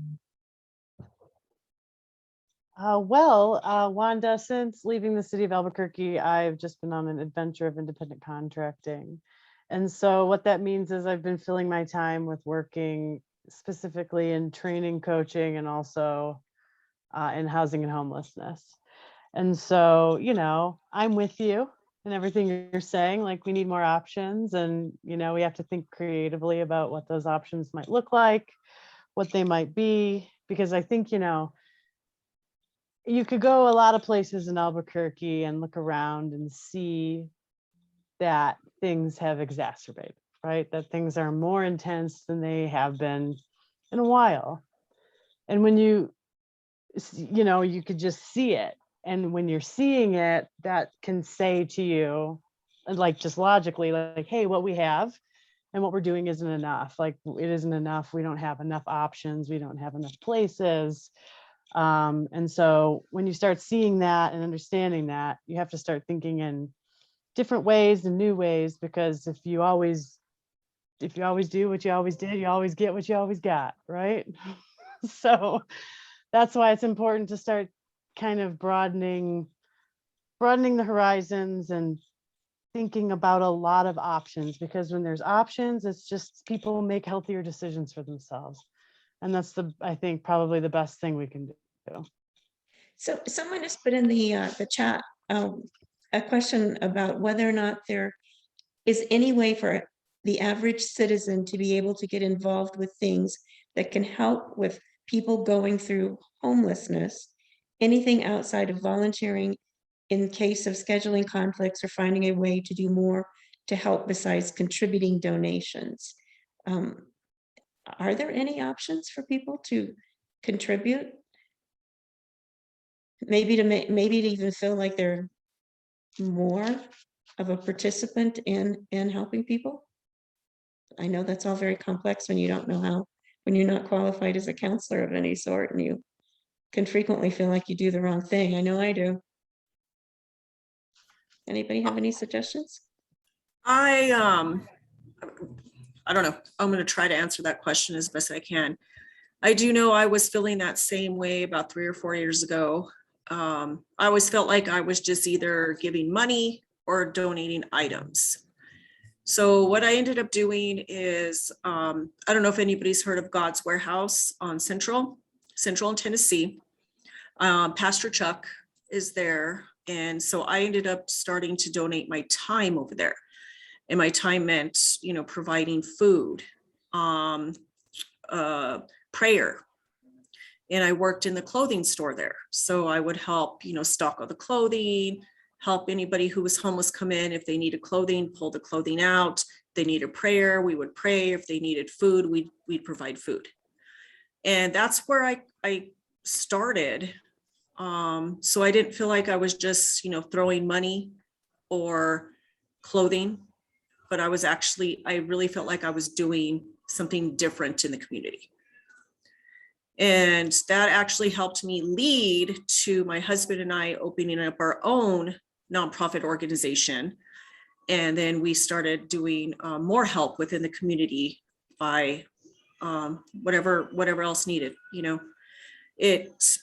Wanda, since leaving the city of Albuquerque, I've just been on an adventure of independent contracting. And so what that means is I've been filling my time with working specifically in training, coaching, and also in housing and homelessness. And so, I'm with you and everything you're saying, like we need more options, and, we have to think creatively about what those options might look like, what they might be, because I think, you could go a lot of places in Albuquerque and look around and see that things have exacerbated, right? That things are more intense than they have been in a while. And when you could just see it. And when you're seeing it, that can say to you, like just logically, like, hey, what we have and what we're doing isn't enough. Like it isn't enough. We don't have enough options. We don't have enough places. And so when you start seeing that and understanding that, you have to start thinking in different ways and new ways, because if you always do what you always did, you always get what you always got, right? So that's why it's important to start kind of broadening the horizons and thinking about a lot of options, because when there's options, it's just people make healthier decisions for themselves. And that's I think probably the best thing we can do. So someone has put in the chat a question about whether or not there is any way for the average citizen to be able to get involved with things that can help with people going through homelessness, anything outside of volunteering in case of scheduling conflicts or finding a way to do more to help besides contributing donations. Are there any options for people to contribute? Maybe to even feel like they're more of a participant in helping people? I know that's all very complex when you don't know how, when you're not qualified as a counselor of any sort, and you can frequently feel like you do the wrong thing. I know I do. Anybody have any suggestions? I don't know. I'm going to try to answer that question as best I can. I do know I was feeling that same way about 3 or 4 years ago. I always felt like I was just either giving money or donating items. So what I ended up doing is, I don't know if anybody's heard of God's Warehouse on Central in Tennessee. Pastor Chuck is there. And so I ended up starting to donate my time over there. And my time meant, you know, providing food, prayer. And I worked in the clothing store there. So I would help, you know, stock all the clothing, help anybody who was homeless come in. If they needed clothing, pull the clothing out. If they needed prayer, we would pray. If they needed food, we'd provide food. And that's where I started. So I didn't feel like I was just, you know, throwing money or clothing, but I really felt like I was doing something different in the community. And that actually helped me lead to my husband and I opening up our own nonprofit organization. And then we started doing more help within the community by whatever else needed, you know.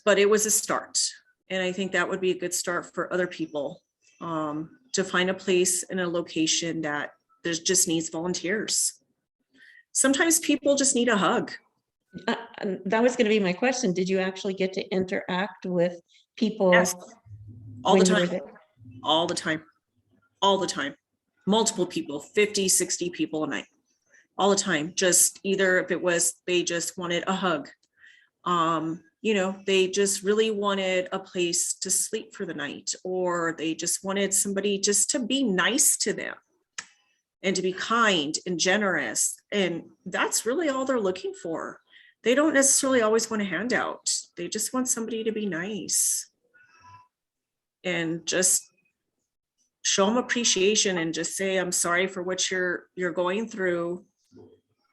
But it was a start. And I think that would be a good start for other people to find a place in a location that just needs volunteers. Sometimes people just need a hug. That was going to be my question. Did you actually get to interact with people? Yes. All the when you were time. there? All the time. All the time. Multiple people, 50, 60 people a night. All the time. Just either if it was, they just wanted a hug. You know, they just really wanted a place to sleep for the night, or they just wanted somebody just to be nice to them and to be kind and generous. And that's really all they're looking for. They don't necessarily always want a handout. They just want somebody to be nice and just show them appreciation and just say, I'm sorry for what you're going through.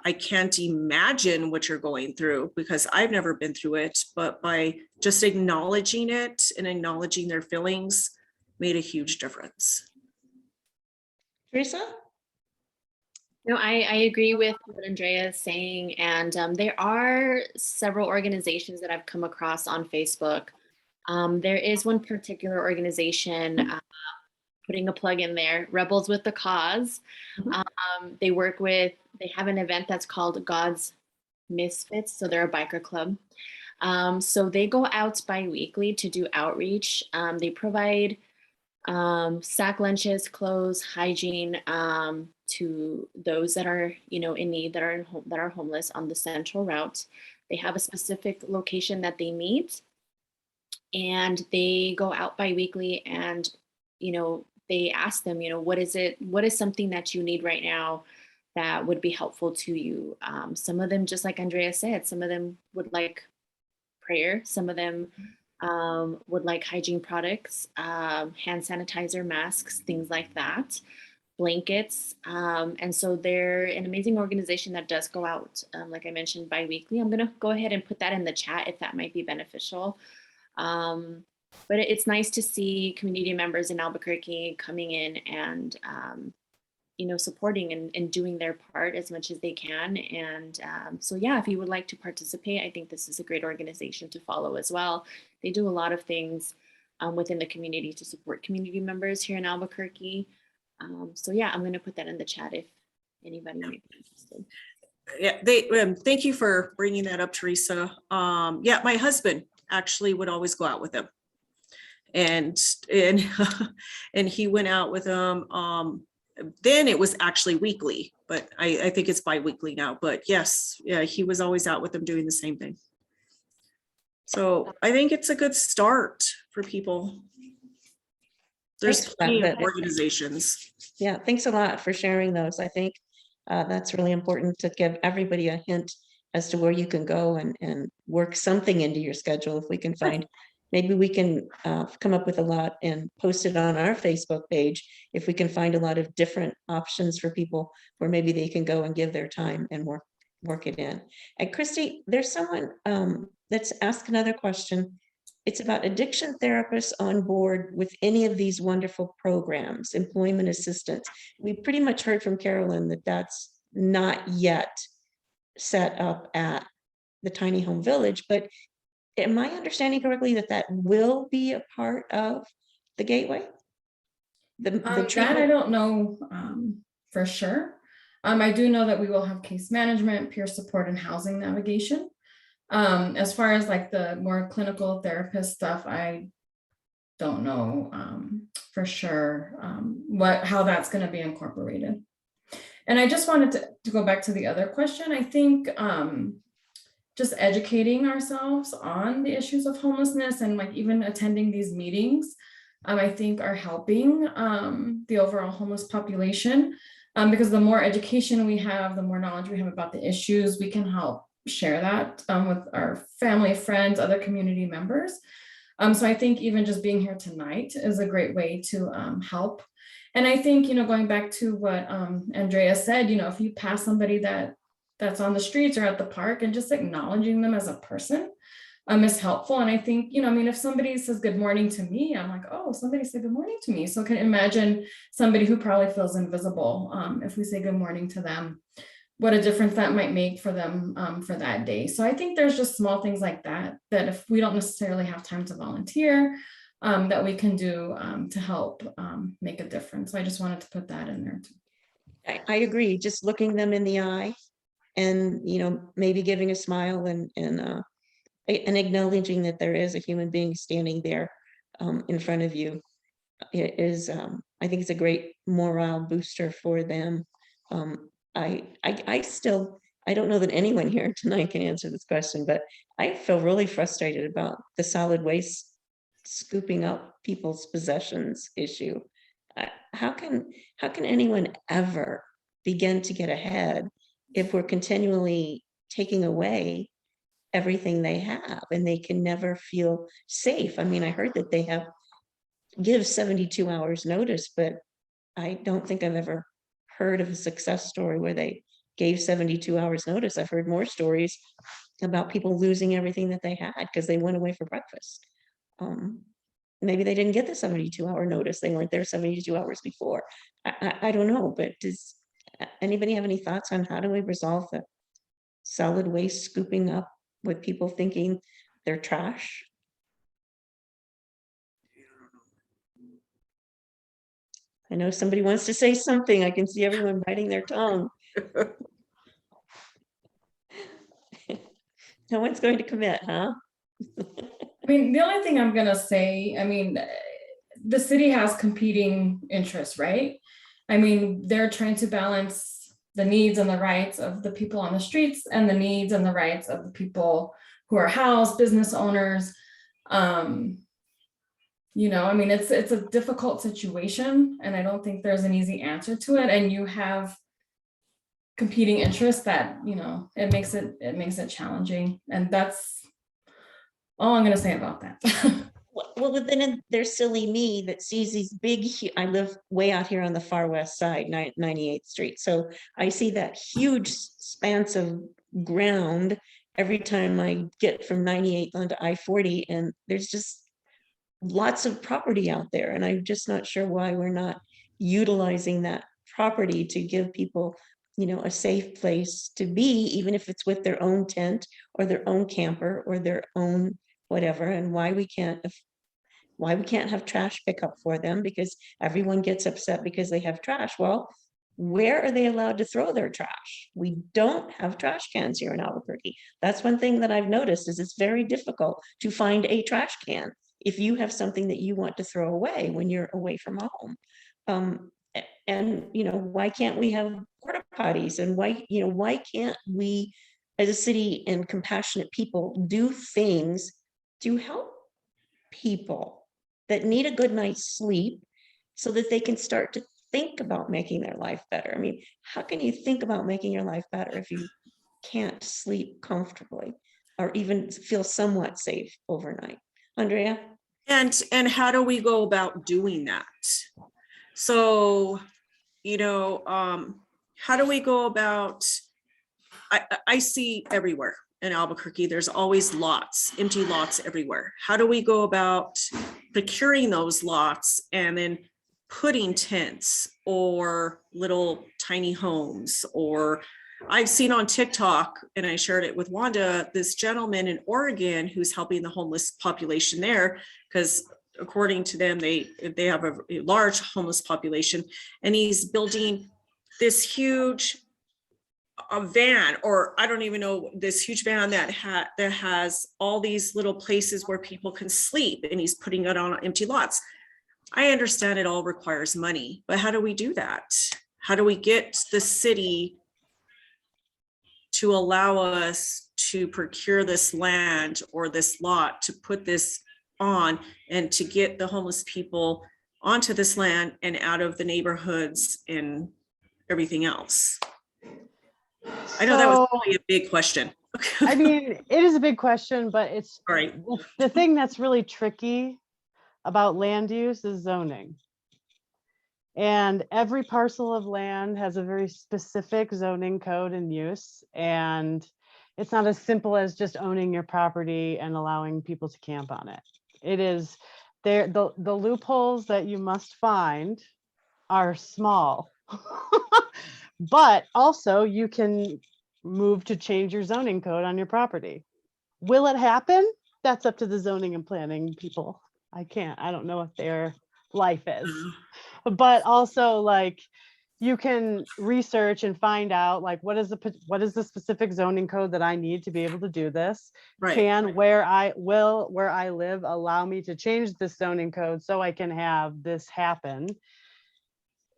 I can't imagine what you're going through because I've never been through it, but by just acknowledging it and acknowledging their feelings made a huge difference. Teresa? No, I agree with what Andrea is saying. And there are several organizations that I've come across on Facebook. There is one particular organization, putting a plug in there, Rebels with the Cause. They have an event that's called God's Misfits. So they're a biker club. So they go out bi-weekly to do outreach. They provide sack lunches, clothes, hygiene to those that are, you know, in need, that are homeless on the central route. They have a specific location that they meet, and they go out bi-weekly, and, you know, they ask them, you know, what is something that you need right now that would be helpful to you? Some of them, just like Andrea said, some of them would like prayer. Some of them would like hygiene products, hand sanitizer, masks, things like that, blankets. And so they're an amazing organization that does go out, like I mentioned, bi-weekly. I'm going to go ahead and put that in the chat if that might be beneficial. But it's nice to see community members in Albuquerque coming in and, you know, supporting and doing their part as much as they can. And so, yeah, if you would like to participate, I think this is a great organization to follow as well. They do a lot of things within the community to support community members here in Albuquerque. So, yeah, I'm going to put that in the chat if anybody might be interested. Yeah, thank you for bringing that up, Teresa. Yeah, my husband actually would always go out with them. And he went out with them. Then it was actually weekly, but I think it's bi-weekly now. But yes, yeah, he was always out with them doing the same thing. So I think it's a good start for people. There's Thanks, plenty of Wanda. organizations. Yeah, thanks a lot for sharing those. I think that's really important to give everybody a hint as to where you can go and work something into your schedule. If we can find, maybe we can come up with a lot and post it on our Facebook page. If we can find a lot of different options for people where maybe they can go and give their time and work it in. And Christy, there's someone that's asked another question. It's about addiction therapists on board with any of these wonderful programs, employment assistance. We pretty much heard from Carolyn that that's not yet set up at the tiny home village, but am I understanding correctly that that will be a part of the gateway? The That I treatment? don't know for sure. I do know that we will have case management, peer support, and housing navigation. As far as like the more clinical therapist stuff, I don't know for sure how that's going to be incorporated. And I just wanted to go back to the other question. I think just educating ourselves on the issues of homelessness and like even attending these meetings, I think are helping the overall homeless population, because the more education we have, the more knowledge we have about the issues, we can help share that with our family, friends, other community members. So I think even just being here tonight is a great way to help. And I think, going back to what Andrea said, if you pass somebody that's on the streets or at the park, and just acknowledging them as a person is helpful. And I think, if somebody says good morning to me, I'm like, oh, somebody said good morning to me. So I can imagine somebody who probably feels invisible, if we say good morning to them, what a difference that might make for them for that day. So I think there's just small things like that if we don't necessarily have time to volunteer, that we can do to help make a difference. So I just wanted to put that in there too. I agree. Just looking them in the eye and, maybe giving a smile and acknowledging that there is a human being standing there in front of you is, I think it's a great morale booster for them. I don't know that anyone here tonight can answer this question, but I feel really frustrated about the solid waste scooping up people's possessions issue. How can anyone ever begin to get ahead if we're continually taking away everything they have and they can never feel safe? I mean, I heard that they give 72 hours notice, but I don't think I've ever heard of a success story where they gave 72 hours notice. I've heard more stories about people losing everything that they had because they went away for breakfast. Maybe they didn't get the 72-hour notice. They weren't there 72 hours before. I don't know, but does anybody have any thoughts on how do we resolve the solid waste scooping up with people thinking they're trash? I know somebody wants to say something. I can see everyone biting their tongue. No one's going to commit, huh? I mean, the only thing I'm going to say, the city has competing interests, right? They're trying to balance the needs and the rights of the people on the streets and the needs and the rights of the people who are housed, business owners. It's a difficult situation, and I don't think there's an easy answer to it. And you have competing interests that, it makes it challenging. And that's all I'm going to say about that. Well, then there's silly me that sees these big, I live way out here on the far west side, 98th Street. So I see that huge expanse of ground every time I get from 98th onto I-40, and there's just lots of property out there. And I'm just not sure why we're not utilizing that property to give people, a safe place to be, even if it's with their own tent or their own camper or their own whatever, and why we can't have trash pickup for them, because everyone gets upset because they have trash. Well, where are they allowed to throw their trash? We don't have trash cans here in Albuquerque. That's one thing that I've noticed is it's very difficult to find a trash can if you have something that you want to throw away when you're away from home. And why can't we have porta potties? And why can't we as a city and compassionate people do things to help people that need a good night's sleep so that they can start to think about making their life better. I mean, how can you think about making your life better if you can't sleep comfortably or even feel somewhat safe overnight? Andrea? And how do we go about doing that? So, you know, how do we go about, I see everywhere in Albuquerque, there's always lots, empty lots everywhere. How do we go about procuring those lots and then putting tents or little tiny homes? Or I've seen on TikTok, and I shared it with Wanda, this gentleman in Oregon who's helping the homeless population there, because according to them, they have a large homeless population, and he's building this huge van, or I don't even know, this huge van that has all these little places where people can sleep, and he's putting it on empty lots. I understand it all requires money, but how do we do that? How do we get the city to allow us to procure this land or this lot to put this on, and to get the homeless people onto this land and out of the neighborhoods and everything else? I know that was really a big question. I mean, it is a big question, but it's All right. the thing that's really tricky about land use is zoning. And every parcel of land has a very specific zoning code and use. And it's not as simple as just owning your property and allowing people to camp on it. It is there, the loopholes that you must find are small. But also you can move to change your zoning code on your property. Will it happen? That's up to the zoning and planning people. I don't know what their life is. But also, like, you can research and find out, like, what is the specific zoning code that I need to be able to do this? Right. Can where I live allow me to change this zoning code so I can have this happen?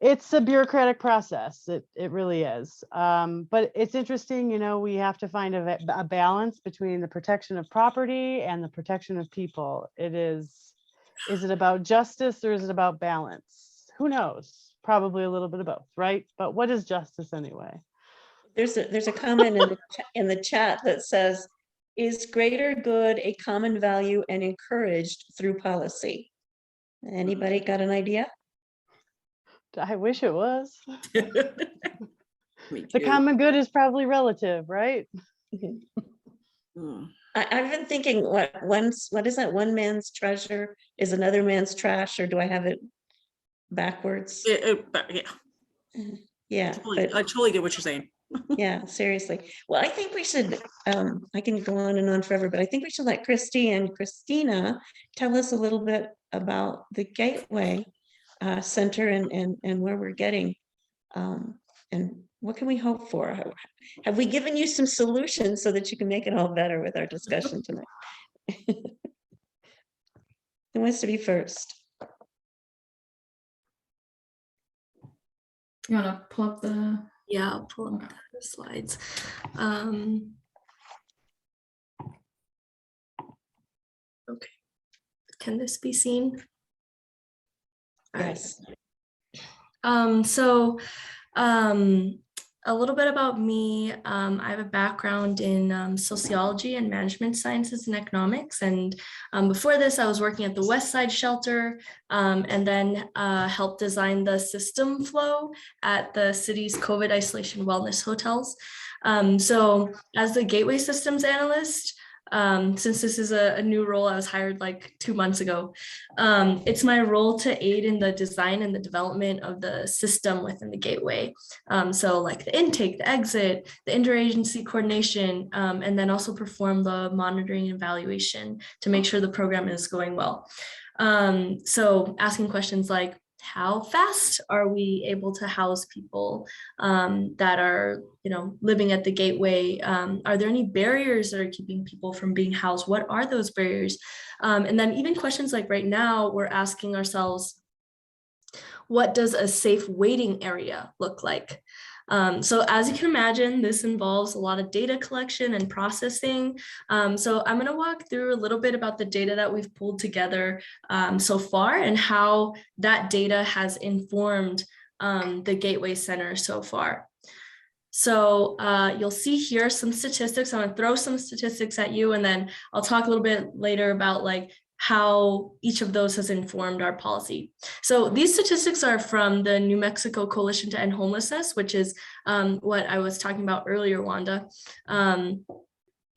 It's a bureaucratic process. It really is. But it's interesting, you know, we have to find a balance between the protection of property and the protection of people. Is it about justice or is it about balance? Who knows? Probably a little bit of both, right? But what is justice anyway? There's a comment in the chat that says, is greater good a common value and encouraged through policy? Anybody got an idea? I wish it was. Me The too. common good is probably relative, right? I've been thinking, what is that? One man's treasure is another man's trash, or do I have it backwards? Yeah, Yeah, but I totally get what you're saying. yeah, seriously. Well, I think we should, I can go on and on forever, but I think we should let Christy and Christina tell us a little bit about the Gateway Center and where we're getting, and what can we hope for? Have we given you some solutions so that you can make it all better with our discussion tonight? Who wants to be first? You want to pull up the? Yeah, I'll pull up the slides. Okay, can this be seen? All right. Yes. A little bit about me. I have a background in sociology and management sciences and economics. And before this, I was working at the West Side Shelter and then helped design the system flow at the city's COVID isolation wellness hotels. So as the Gateway Systems Analyst, since this is a new role, I was hired like 2 months ago. It's my role to aid in the design and the development of the system within the Gateway. So like the intake, the exit, the interagency coordination, and then also perform the monitoring and evaluation to make sure the program is going well. So asking questions like, how fast are we able to house people that are, living at the Gateway? Are there any barriers that are keeping people from being housed? What are those barriers? And then even questions like right now, we're asking ourselves, what does a safe waiting area look like? So as you can imagine, this involves a lot of data collection and processing. So I'm going to walk through a little bit about the data that we've pulled together so far and how that data has informed the Gateway Center so far. So you'll see here some statistics. I'm going to throw some statistics at you, and then I'll talk a little bit later about like how each of those has informed our policy. So these statistics are from the New Mexico Coalition to End Homelessness, which is what I was talking about earlier, Wanda,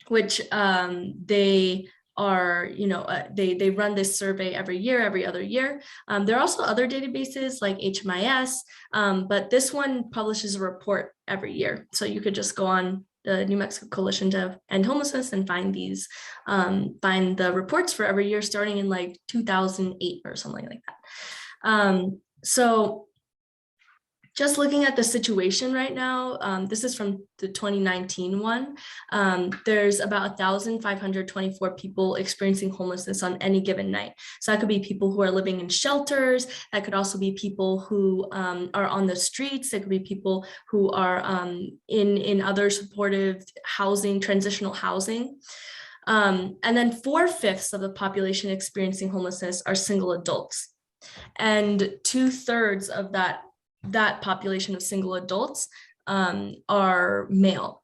which they are, they run this survey every other year. There are also other databases like HMIS, but this one publishes a report every year. So you could just go on the New Mexico Coalition to End Homelessness and find these, find the reports for every year starting in like 2008 or something like that. So just looking at the situation right now, this is from the 2019 one. There's about 1,524 people experiencing homelessness on any given night. So that could be people who are living in shelters. That could also be people who are on the streets. That could be people who are in other supportive housing, transitional housing. And then 4/5 of the population experiencing homelessness are single adults. And 2/3 of that population of single adults are male.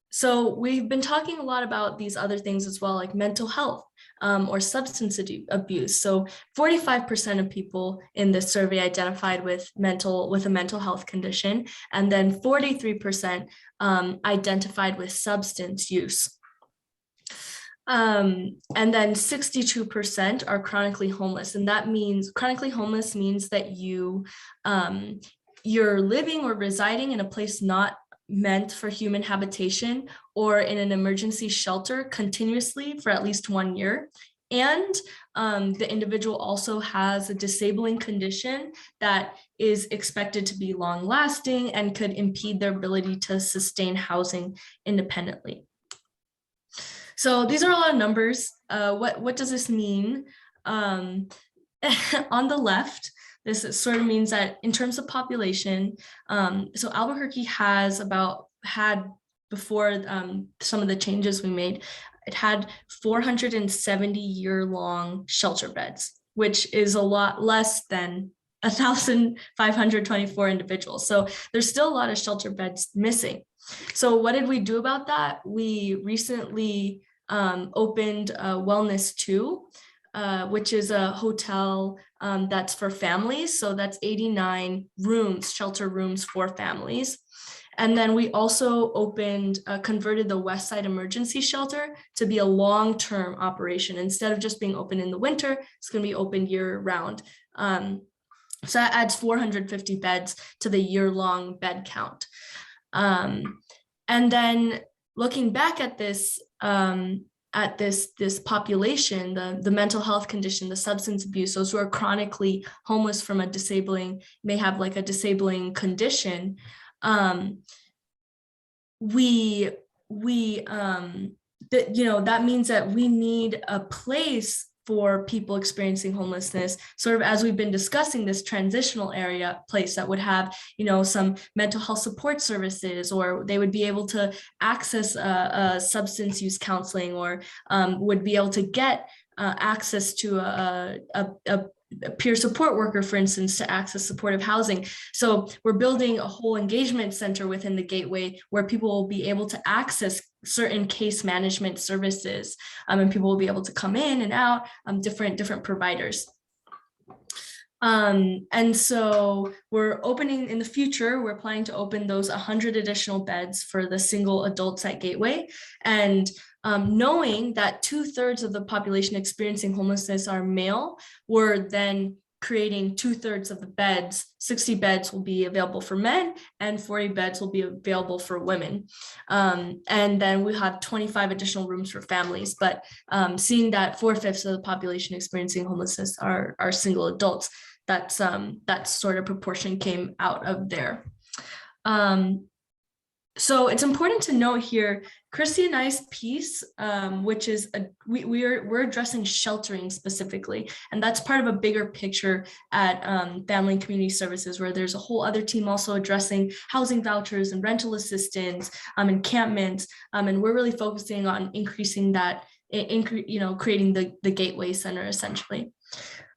So we've been talking a lot about these other things as well, like mental health or substance abuse. So 45% of people in this survey identified with a mental health condition, and then 43% identified with substance use. And then 62% are chronically homeless. And that means chronically homeless means that you're living or residing in a place not meant for human habitation or in an emergency shelter continuously for at least 1 year. And the individual also has a disabling condition that is expected to be long lasting and could impede their ability to sustain housing independently. So these are a lot of numbers. What does this mean? On the left, this sort of means that in terms of population, so Albuquerque had before some of the changes we made, it had 470 year-long shelter beds, which is a lot less than 1,524 individuals. So there's still a lot of shelter beds missing. So what did we do about that? We recently opened Wellness 2, which is a hotel that's for families. So that's 89 rooms, shelter rooms for families. And then we also converted the West Side Emergency Shelter to be a long-term operation. Instead of just being open in the winter, it's going to be open year-round. So that adds 450 beds to the year-long bed count. And then looking back at this population, the mental health condition, the substance abuse, those who are chronically homeless from may have like a disabling condition, that means that we need a place for people experiencing homelessness, sort of as we've been discussing, this transitional area place that would have, some mental health support services, or they would be able to access substance use counseling, or would be able to get access to a peer support worker, for instance, to access supportive housing. So we're building a whole engagement center within the Gateway where people will be able to access certain case management services, and people will be able to come in and out, different providers. And so we're opening in the future, we're planning to open those 100 additional beds for the single adults at Gateway. And knowing that 2/3 of the population experiencing homelessness are male, we're then creating 2/3 of the beds. 60 beds will be available for men and 40 beds will be available for women. And then we have 25 additional rooms for families. But seeing that 4/5 of the population experiencing homelessness are single adults, that sort of proportion came out of there. So it's important to note here, Christy and I's piece, which is we're addressing sheltering specifically, and that's part of a bigger picture at Family and Community Services, where there's a whole other team also addressing housing vouchers and rental assistance, encampments, and we're really focusing on increasing that, creating the Gateway Center essentially.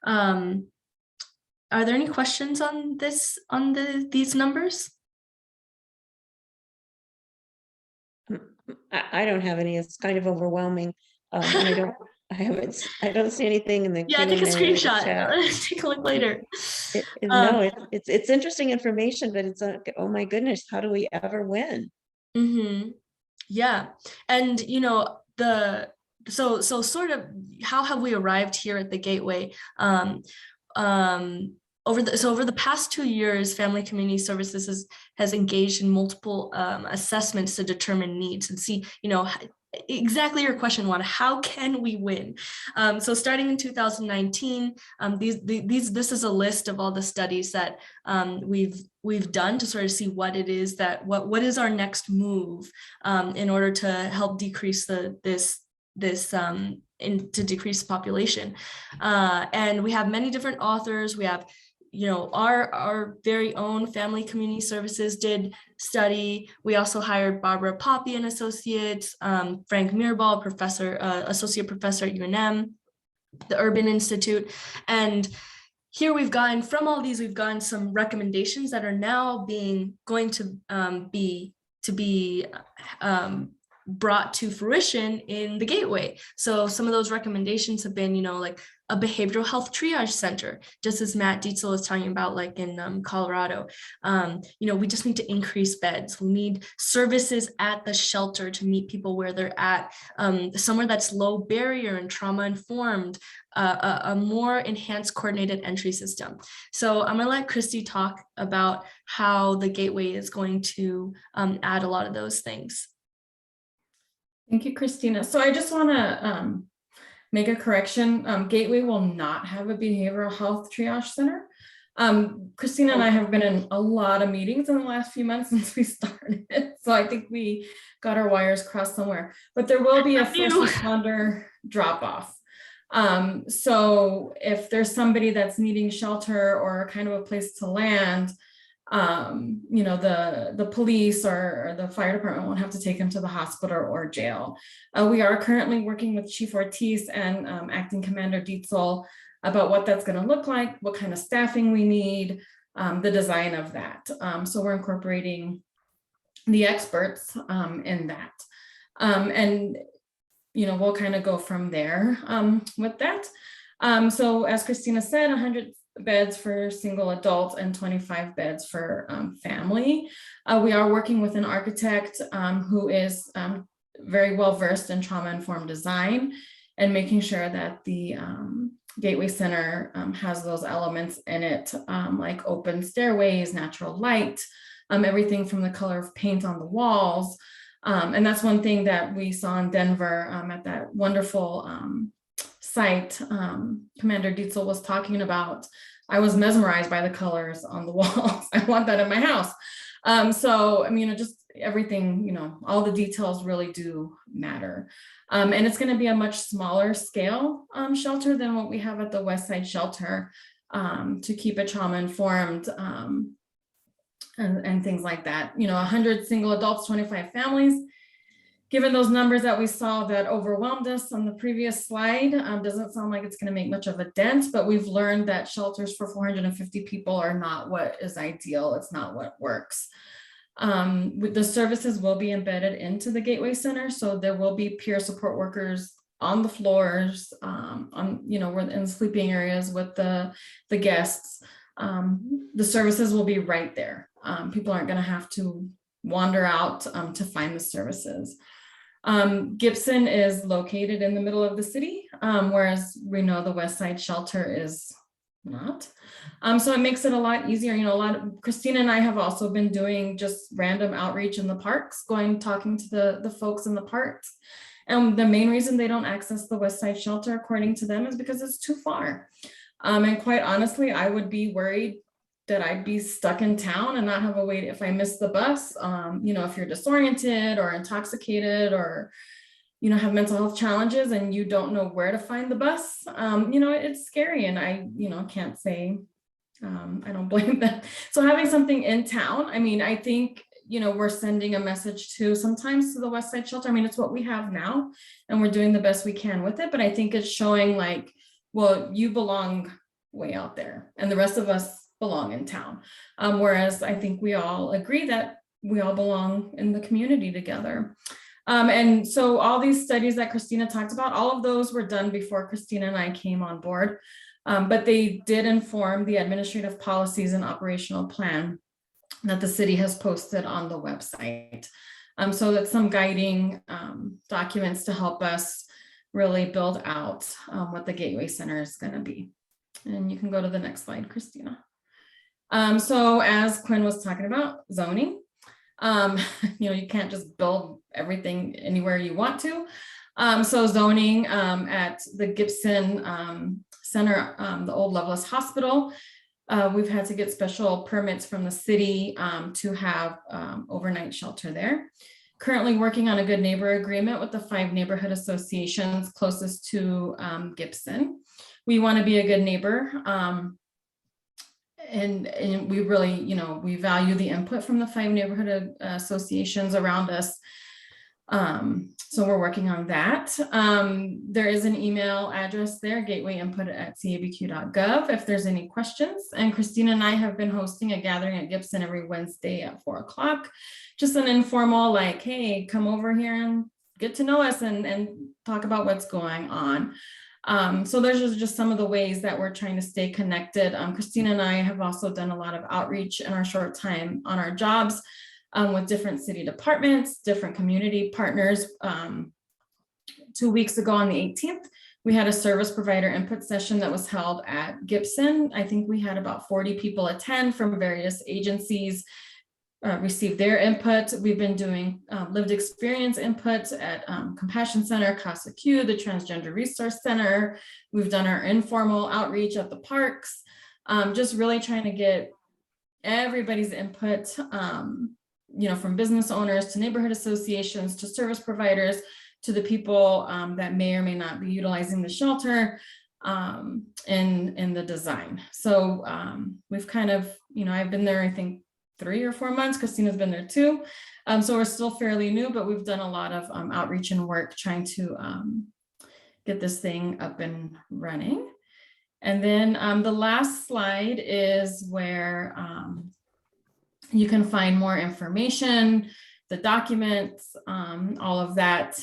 Are there any questions on this, on these numbers? I don't have any. It's kind of overwhelming. And I don't see anything in the. Yeah, take a Q&A in the screenshot. chat. Take a look later. No, it's interesting information, but it's oh my goodness, how do we ever win? Yeah, and so sort of how have we arrived here at the Gateway? Over the past 2 years, Family Community Services has engaged in multiple assessments to determine needs and see, exactly your question, Wanda, how can we win? So starting in 2019, this is a list of all the studies that we've done to sort of see what it is that what is our next move in order to help decrease to decrease population. And we have many different authors. We have our very own Family Community Services did study. We also hired Barbara Poppy and Associates, Frank Mirabal, associate professor at UNM, the Urban Institute. And here we've gotten, from all these, we've gotten some recommendations that are now going to be brought to fruition in the Gateway. So some of those recommendations have been, like a behavioral health triage center, just as Matt Dietzel was talking about, like in Colorado. We just need to increase beds. We need services at the shelter to meet people where they're at, somewhere that's low barrier and trauma informed, a more enhanced coordinated entry system. So I'm gonna let Christy talk about how the Gateway is going to add a lot of those things. Thank you, Christina. So I just want to make a correction. Gateway will not have a behavioral health triage center. Christina and I have been in a lot of meetings in the last few months since we started. So I think we got our wires crossed somewhere, but there will be a first responder drop off. So if there's somebody that's needing shelter or kind of a place to land, the police or the fire department won't have to take them to the hospital or jail. We are currently working with Chief Ortiz and Acting Commander Dietzel about what that's going to look like, what kind of staffing we need, the design of that. So we're incorporating the experts in that. And we'll kind of go from there with that. So as Christina said, 100 beds for single adults and 25 beds for family. We are working with an architect who is very well versed in trauma-informed design and making sure that the Gateway Center has those elements in it, like open stairways, natural light, everything from the color of paint on the walls. And that's one thing that we saw in Denver at that wonderful site Commander Dietzel was talking about. I was mesmerized by the colors on the walls. I want that in my house. So, just everything, all the details really do matter. And it's going to be a much smaller scale shelter than what we have at the West Side Shelter to keep it trauma informed and things like that. 100 single adults, 25 families. Given those numbers that we saw that overwhelmed us on the previous slide, doesn't sound like it's going to make much of a dent, but we've learned that shelters for 450 people are not what is ideal. It's not what works. With the services will be embedded into the Gateway Center, so there will be peer support workers on the floors, we're in sleeping areas with the guests. The services will be right there. People aren't going to have to wander out to find the services. Gibson is located in the middle of the city, whereas we know the West Side Shelter is not. So it makes it a lot easier. Christina and I have also been doing just random outreach in the parks, talking to the folks in the parks. And the main reason they don't access the West Side Shelter, according to them, is because it's too far. And quite honestly, I would be worried that I'd be stuck in town and not have a way if I miss the bus. If you're disoriented or intoxicated or, have mental health challenges and you don't know where to find the bus, it's scary. And I, can't say, I don't blame them. So having something in town, I think, we're sending a message sometimes to the West Side Shelter. It's what we have now and we're doing the best we can with it. But I think it's showing like, well, you belong way out there and the rest of us belong in town. Whereas I think we all agree that we all belong in the community together. And so all these studies that Christina talked about, all of those were done before Christina and I came on board, but they did inform the administrative policies and operational plan that the city has posted on the website. So that's some guiding documents to help us really build out what the Gateway Center is going to be. And you can go to the next slide, Christina. So as Quinn was talking about, zoning, you can't just build everything anywhere you want to. So zoning at the Gibson Center, the old Loveless Hospital, we've had to get special permits from the city to have overnight shelter there. Currently working on a good neighbor agreement with the 5 neighborhood associations closest to Gibson. We want to be a good neighbor. And we really, we value the input from the 5 neighborhood associations around us. So we're working on that. There is an email address there, gatewayinput@cabq.gov, if there's any questions. And Christina and I have been hosting a gathering at Gibson every Wednesday at 4 o'clock. Just an informal, like, hey, come over here and get to know us and talk about what's going on. So there's just some of the ways that we're trying to stay connected. Christina and I have also done a lot of outreach in our short time on our jobs with different city departments, different community partners. 2 weeks ago on the 18th, we had a service provider input session that was held at Gibson. I think we had about 40 people attend from various agencies, receive their input. We've been doing lived experience input at Compassion Center, Casa Q, the Transgender Resource Center. We've done our informal outreach at the parks, just really trying to get everybody's input, from business owners to neighborhood associations to service providers to the people that may or may not be utilizing the shelter in the design. So we've kind of, I've been there, I think, 3 or 4 months. Christina's been there too. So we're still fairly new, but we've done a lot of outreach and work trying to get this thing up and running. And then the last slide is where you can find more information, the documents, all of that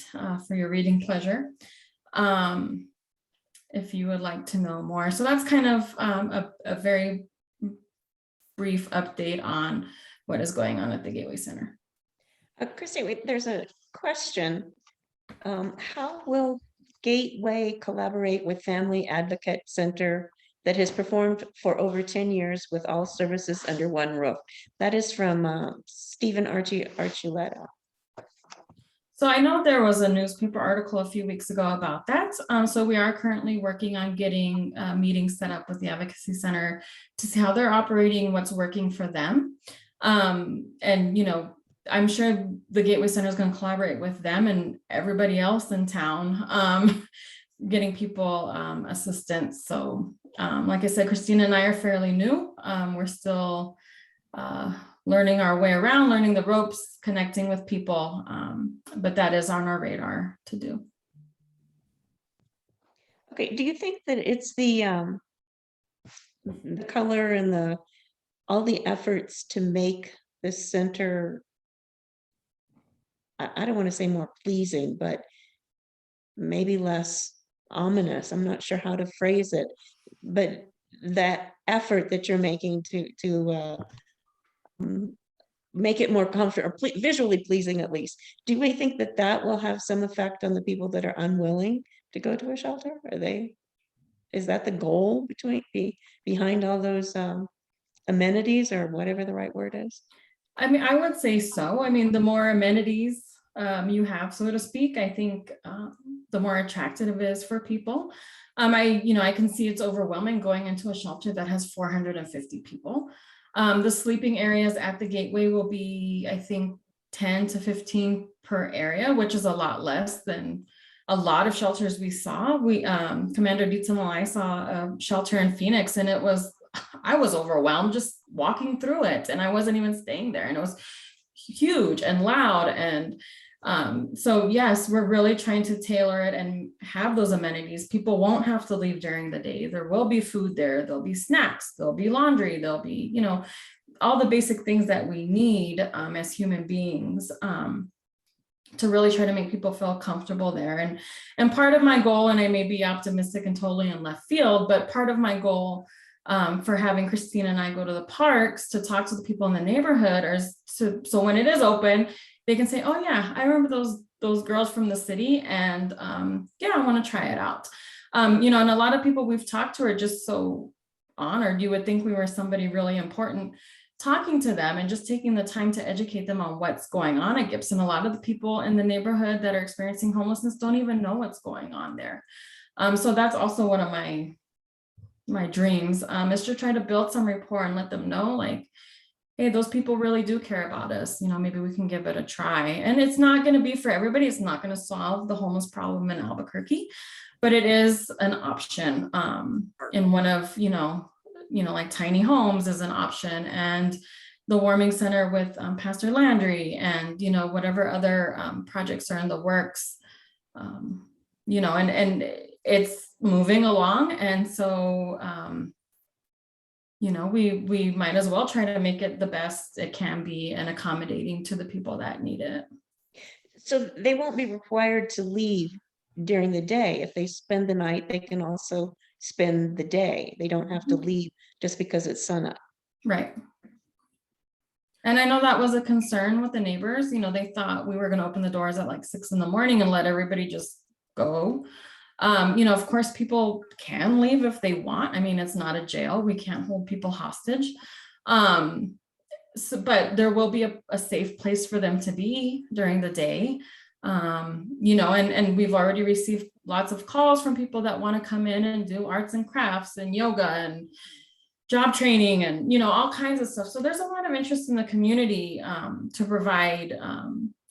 for your reading pleasure, if you would like to know more. So that's kind of a very brief update on what is going on at the Gateway Center. Christy, there's a question. How will Gateway collaborate with Family Advocate Center that has performed for over 10 years with all services under one roof? That is from Stephen Archuleta. So I know there was a newspaper article a few weeks ago about that. So we are currently working on getting meetings set up with the Advocacy Center to see how they're operating, what's working for them. And, I'm sure the Gateway Center is going to collaborate with them and everybody else in town, getting people assistance. So like I said, Christina and I are fairly new. We're still learning our way around, learning the ropes, connecting with people, but that is on our radar to do. Okay, do you think that it's the color and all the efforts to make this center, I don't want to say more pleasing, but maybe less ominous? I'm not sure how to phrase it, but that effort that you're making to make it more comfortable, or visually pleasing at least. Do we think that that will have some effect on the people that are unwilling to go to a shelter? Is that the goal behind all those amenities, or whatever the right word is? I would say so. The more amenities you have, so to speak, I think the more attractive it is for people. I can see it's overwhelming going into a shelter that has 450 people. The sleeping areas at the gateway will be, I think, 10 to 15 per area, which is a lot less than a lot of shelters we saw. Commander Dietzel and I saw a shelter in Phoenix, and I was overwhelmed just walking through it, and I wasn't even staying there, and it was huge and loud. And so yes, we're really trying to tailor it and have those amenities. People won't have to leave during the day. There will be food there. There'll be snacks. There'll be laundry. There'll be, all the basic things that we need as human beings to really try to make people feel comfortable there. And part of my goal, and I may be optimistic and totally in left field, but part of my goal for having Christina and I go to the parks to talk to the people in the neighborhood, so when it is open, they can say, oh yeah, I remember those girls from the city, and yeah, I want to try it out. And a lot of people we've talked to are just so honored. You would think we were somebody really important, talking to them and just taking the time to educate them on what's going on at Gibson. A lot of the people in the neighborhood that are experiencing homelessness don't even know what's going on there. So that's also one of my dreams, is to try to build some rapport and let them know, like, hey, those people really do care about us. Maybe we can give it a try. And it's not going to be for everybody. It's not going to solve the homeless problem in Albuquerque, but it is an option. In one of, like tiny homes is an option, and the warming center with Pastor Landry, and, whatever other projects are in the works, and it's moving along. And so, we might as well try to make it the best it can be and accommodating to the people that need it. So they won't be required to leave during the day. If they spend the night, they can also spend the day. They don't have to leave just because it's sunup. Right. And I know that was a concern with the neighbors. They thought we were going to open the doors at like 6 a.m. and let everybody just go. Of course, people can leave if they want. I mean, it's not a jail. We can't hold people hostage. But there will be a safe place for them to be during the day. And we've already received lots of calls from people that want to come in and do arts and crafts and yoga and job training and, all kinds of stuff. So there's a lot of interest in the community to provide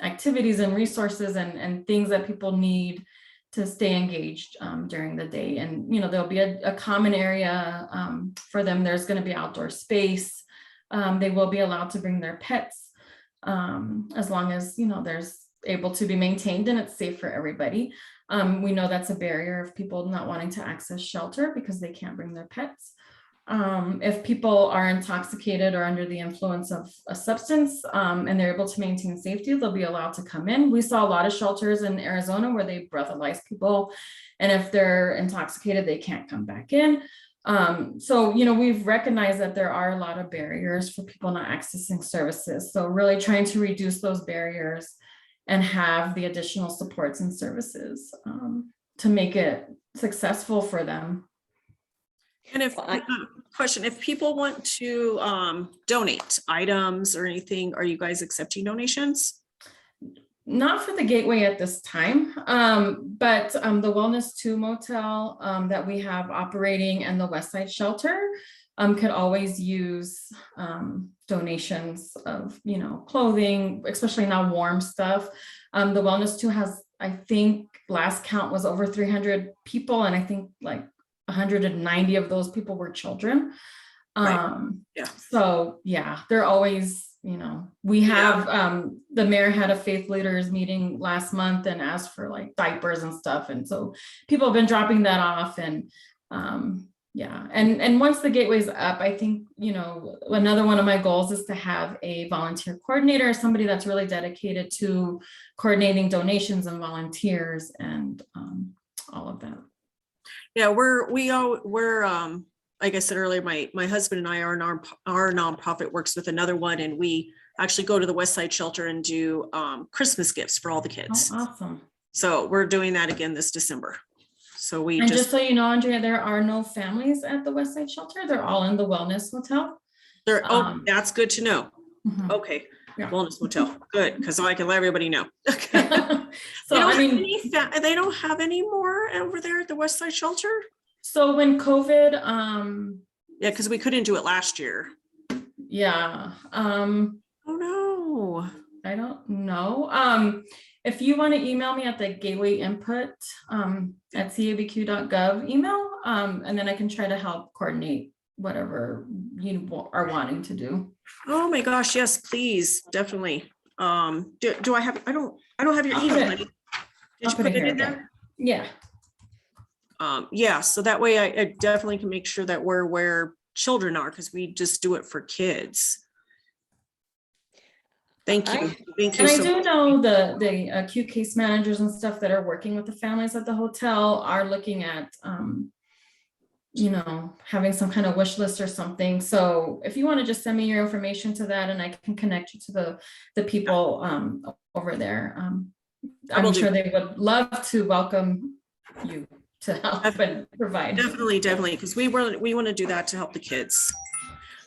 activities and resources and things that people need to stay engaged during the day. And, there'll be a common area for them. There's going to be outdoor space. They will be allowed to bring their pets as long as, there's able to be maintained and it's safe for everybody. We know that's a barrier of people not wanting to access shelter because they can't bring their pets. If people are intoxicated or under the influence of a substance and they're able to maintain safety, they'll be allowed to come in. We saw a lot of shelters in Arizona where they breathalyze people, and if they're intoxicated, they can't come back in. So, we've recognized that there are a lot of barriers for people not accessing services. So really trying to reduce those barriers and have the additional supports and services to make it successful for them. And if people want to donate items or anything, are you guys accepting donations? Not for the Gateway at this time, but the Wellness 2 motel that we have operating and the West Side Shelter could always use donations of, clothing, especially now warm stuff. The Wellness 2 has, I think last count was over 300 people, and I think like 190 of those people were children. Right. Yeah. So yeah, they're always, we have, the mayor had a faith leaders meeting last month and asked for like diapers and stuff. And so people have been dropping that off, and yeah. And once the Gateway's up, I think, another one of my goals is to have a volunteer coordinator, somebody that's really dedicated to coordinating donations and volunteers and all of that. Yeah, we're like I said earlier, my husband and I, our nonprofit works with another one, and we actually go to the West Side Shelter and do Christmas gifts for all the kids. Oh, awesome. So we're doing that again this December. So and just so you know, Andrea, there are no families at the West Side Shelter. They're all in the Wellness Hotel. That's good to know. Mm-hmm. Okay. Yeah. Wellness Hotel. Good, because I can let everybody know. Okay. So they don't have any more over there at the West Side Shelter. So when COVID, yeah, because we couldn't do it last year. Yeah. Oh, no. I don't know. If you want to email me at the gateway input at cabq.gov email, and then I can try to help coordinate whatever you are wanting to do. Oh, my gosh. Yes, please. Definitely. Do I have, I don't have your I'll put email. it- Honey. Did I'll you put put it it in here, there? Yeah. Yeah, so that way I definitely can make sure that we're where children are, because we just do it for kids. Thank you. Thank you And I so do much. know the acute case managers and stuff that are working with the families at the hotel are looking at, you know, having some kind of wish list or something. So if you want to just send me your information to that, and I can connect you to the people over there. I will I'm do. sure they would love to welcome you to help and provide. Definitely, because we want to do that to help the kids.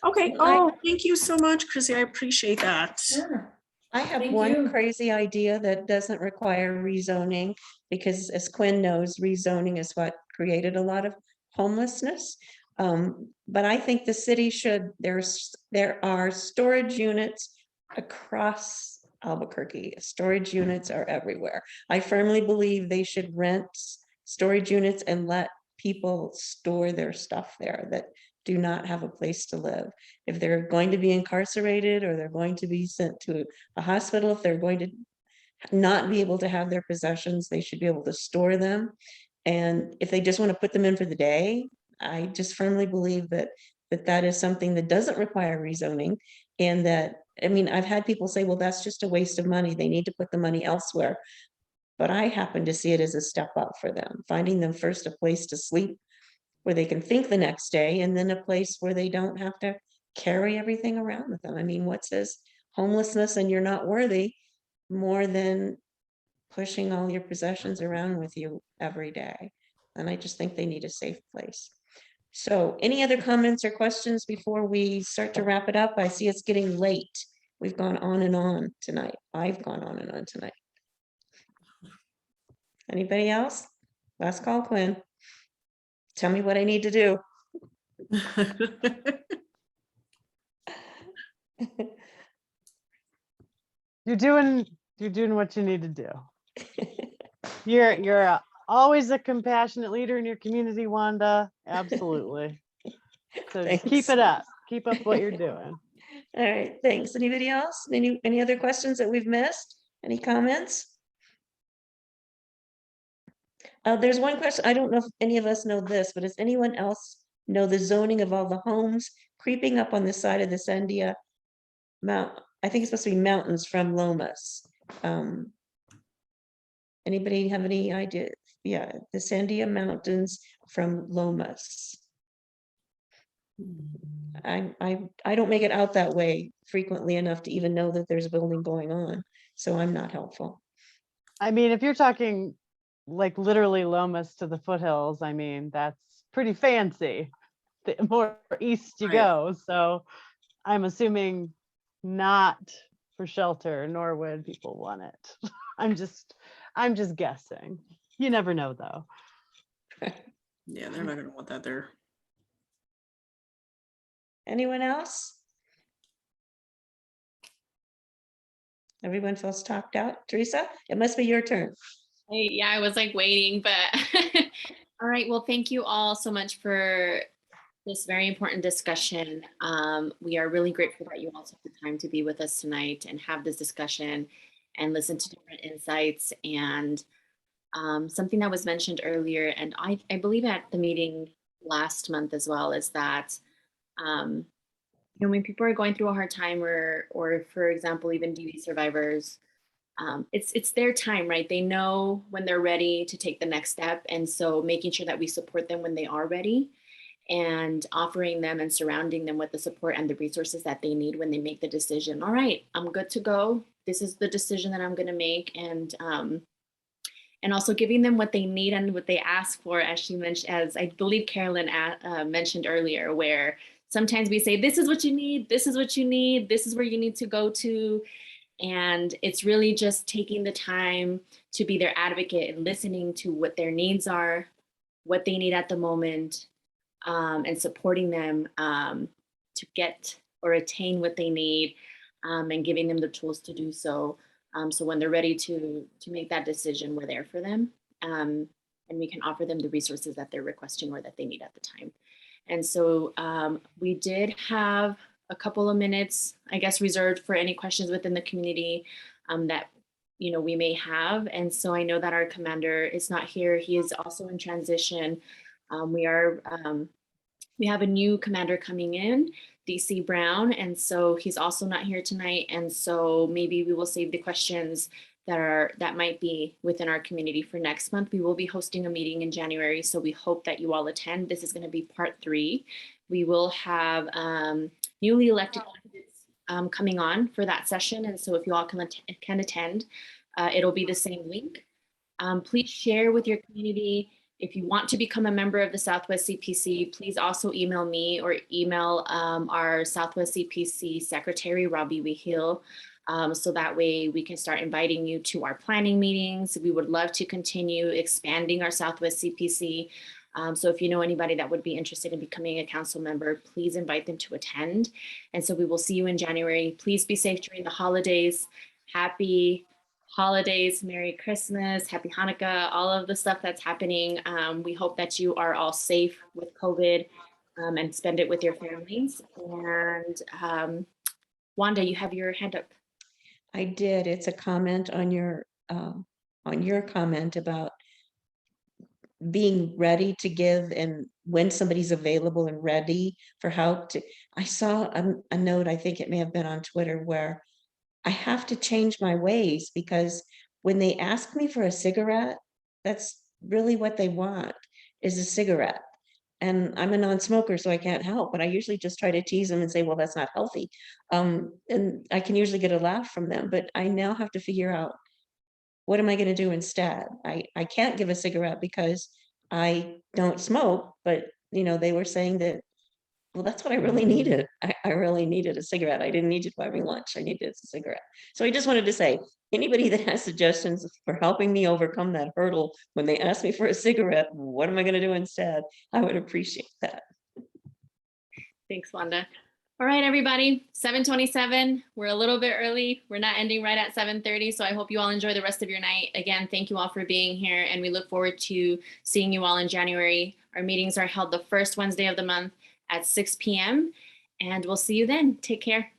Okay. Well, Oh, thank you so much, Chrissy. I appreciate that. Sure. I have Thank one you. crazy idea that doesn't require rezoning, because as Quinn knows, rezoning is what created a lot of homelessness. But I think the city should, there are storage units across Albuquerque. Storage units are everywhere. I firmly believe they should rent storage units and let people store their stuff there that do not have a place to live. If they're going to be incarcerated, or they're going to be sent to a hospital, if they're going to not be able to have their possessions, they should be able to store them. And if they just want to put them in for the day, I just firmly believe that that is something that doesn't require rezoning. And that, I mean, I've had people say, well, that's just a waste of money. They need to put the money elsewhere. But I happen to see it as a step up for them, finding them first a place to sleep where they can think the next day, and then a place where they don't have to carry everything around with them. I mean, what says homelessness and you're not worthy more than pushing all your possessions around with you every day? And I just think they need a safe place. So any other comments or questions before we start to wrap it up? I see it's getting late. We've gone on and on tonight. I've gone on and on tonight. Anybody else? Last call, Quinn. Tell me what I need to do. You're doing what you need to do. You're always a compassionate leader in your community, Wanda. Absolutely. So just keep Thanks. it up. Keep up what you're doing. All right, thanks. Anybody else? Any other questions that we've missed? Any comments? There's one question. I don't know if any of us know this, but does anyone else know the zoning of all the homes creeping up on the side of the Sandia Mount? I think it's supposed to be mountains from Lomas. Anybody have any idea? Yeah, the Sandia Mountains from Lomas. I don't make it out that way frequently enough to even know that there's a building going on, so I'm not helpful. I mean, if you're talking like literally Lomas to the foothills, I mean, that's pretty fancy. The more east you go. So I'm assuming not for shelter, nor would people want it. I'm just guessing. You never know though. Yeah, they're not gonna want that there. Anyone else? Everyone feels talked out. Teresa, it must be your turn. Hey, yeah, I was like waiting, but all right. Well, thank you all so much for this very important discussion. We are really grateful that you all took the time to be with us tonight and have this discussion and listen to different insights. And something that was mentioned earlier, and I believe at the meeting last month as well, is that you know, when people are going through a hard time, or for example, even DV survivors, it's their time, right? They know when they're ready to take the next step. And so making sure that we support them when they are ready, and offering them and surrounding them with the support and the resources that they need when they make the decision. All right, I'm good to go. This is the decision that I'm going to make. And also giving them what they need and what they ask for, as she mentioned, as I believe Carolyn mentioned earlier, where sometimes we say, this is what you need, this is what you need, this is where you need to go to. And it's really just taking the time to be their advocate and listening to what their needs are, what they need at the moment, and supporting them to get or attain what they need, and giving them the tools to do so. So when they're ready to make that decision, we're there for them. And we can offer them the resources that they're requesting or that they need at the time. And so we did have a couple of minutes, I guess, reserved for any questions within the community that we may have. And so I know that our commander is not here. He is also in transition. We have a new commander coming in, DC Brown, and so he's also not here tonight. And so maybe we will save the questions that might be within our community for next month. We will be hosting a meeting in January, so we hope that you all attend. This is going to be part 3. We will have newly elected candidates coming on for that session, and so if you all can attend, it'll be the same week. Please share with your community. If you want to become a member of the Southwest CPC, please also email me or email our Southwest CPC Secretary, Robbie Wehil, so that way we can start inviting you to our planning meetings. We would love to continue expanding our Southwest CPC. So if you know anybody that would be interested in becoming a council member, please invite them to attend. And so we will see you in January. Please be safe during the holidays. Happy holidays, Merry Christmas, Happy Hanukkah, all of the stuff that's happening. We hope that you are all safe with COVID and spend it with your families. And Wanda, you have your hand up. I did. It's a comment on your comment about being ready to give and when somebody's available and ready for help. I saw a note, I think it may have been on Twitter, where I have to change my ways because when they ask me for a cigarette, that's really what they want, is a cigarette. And I'm a non-smoker, so I can't help, but I usually just try to tease them and say, well, that's not healthy. And I can usually get a laugh from them, but I now have to figure out, what am I going to do instead? I can't give a cigarette because I don't smoke, but they were saying that, well, that's what I really needed. I really needed a cigarette. I didn't need it for having lunch. I needed a cigarette. So I just wanted to say, anybody that has suggestions for helping me overcome that hurdle when they ask me for a cigarette, what am I going to do instead? I would appreciate that. Thanks, Wanda. All right, everybody, 7:27. We're a little bit early. We're not ending right at 7:30. So I hope you all enjoy the rest of your night. Again, thank you all for being here. And we look forward to seeing you all in January. Our meetings are held the first Wednesday of the month at 6 p.m. And we'll see you then. Take care.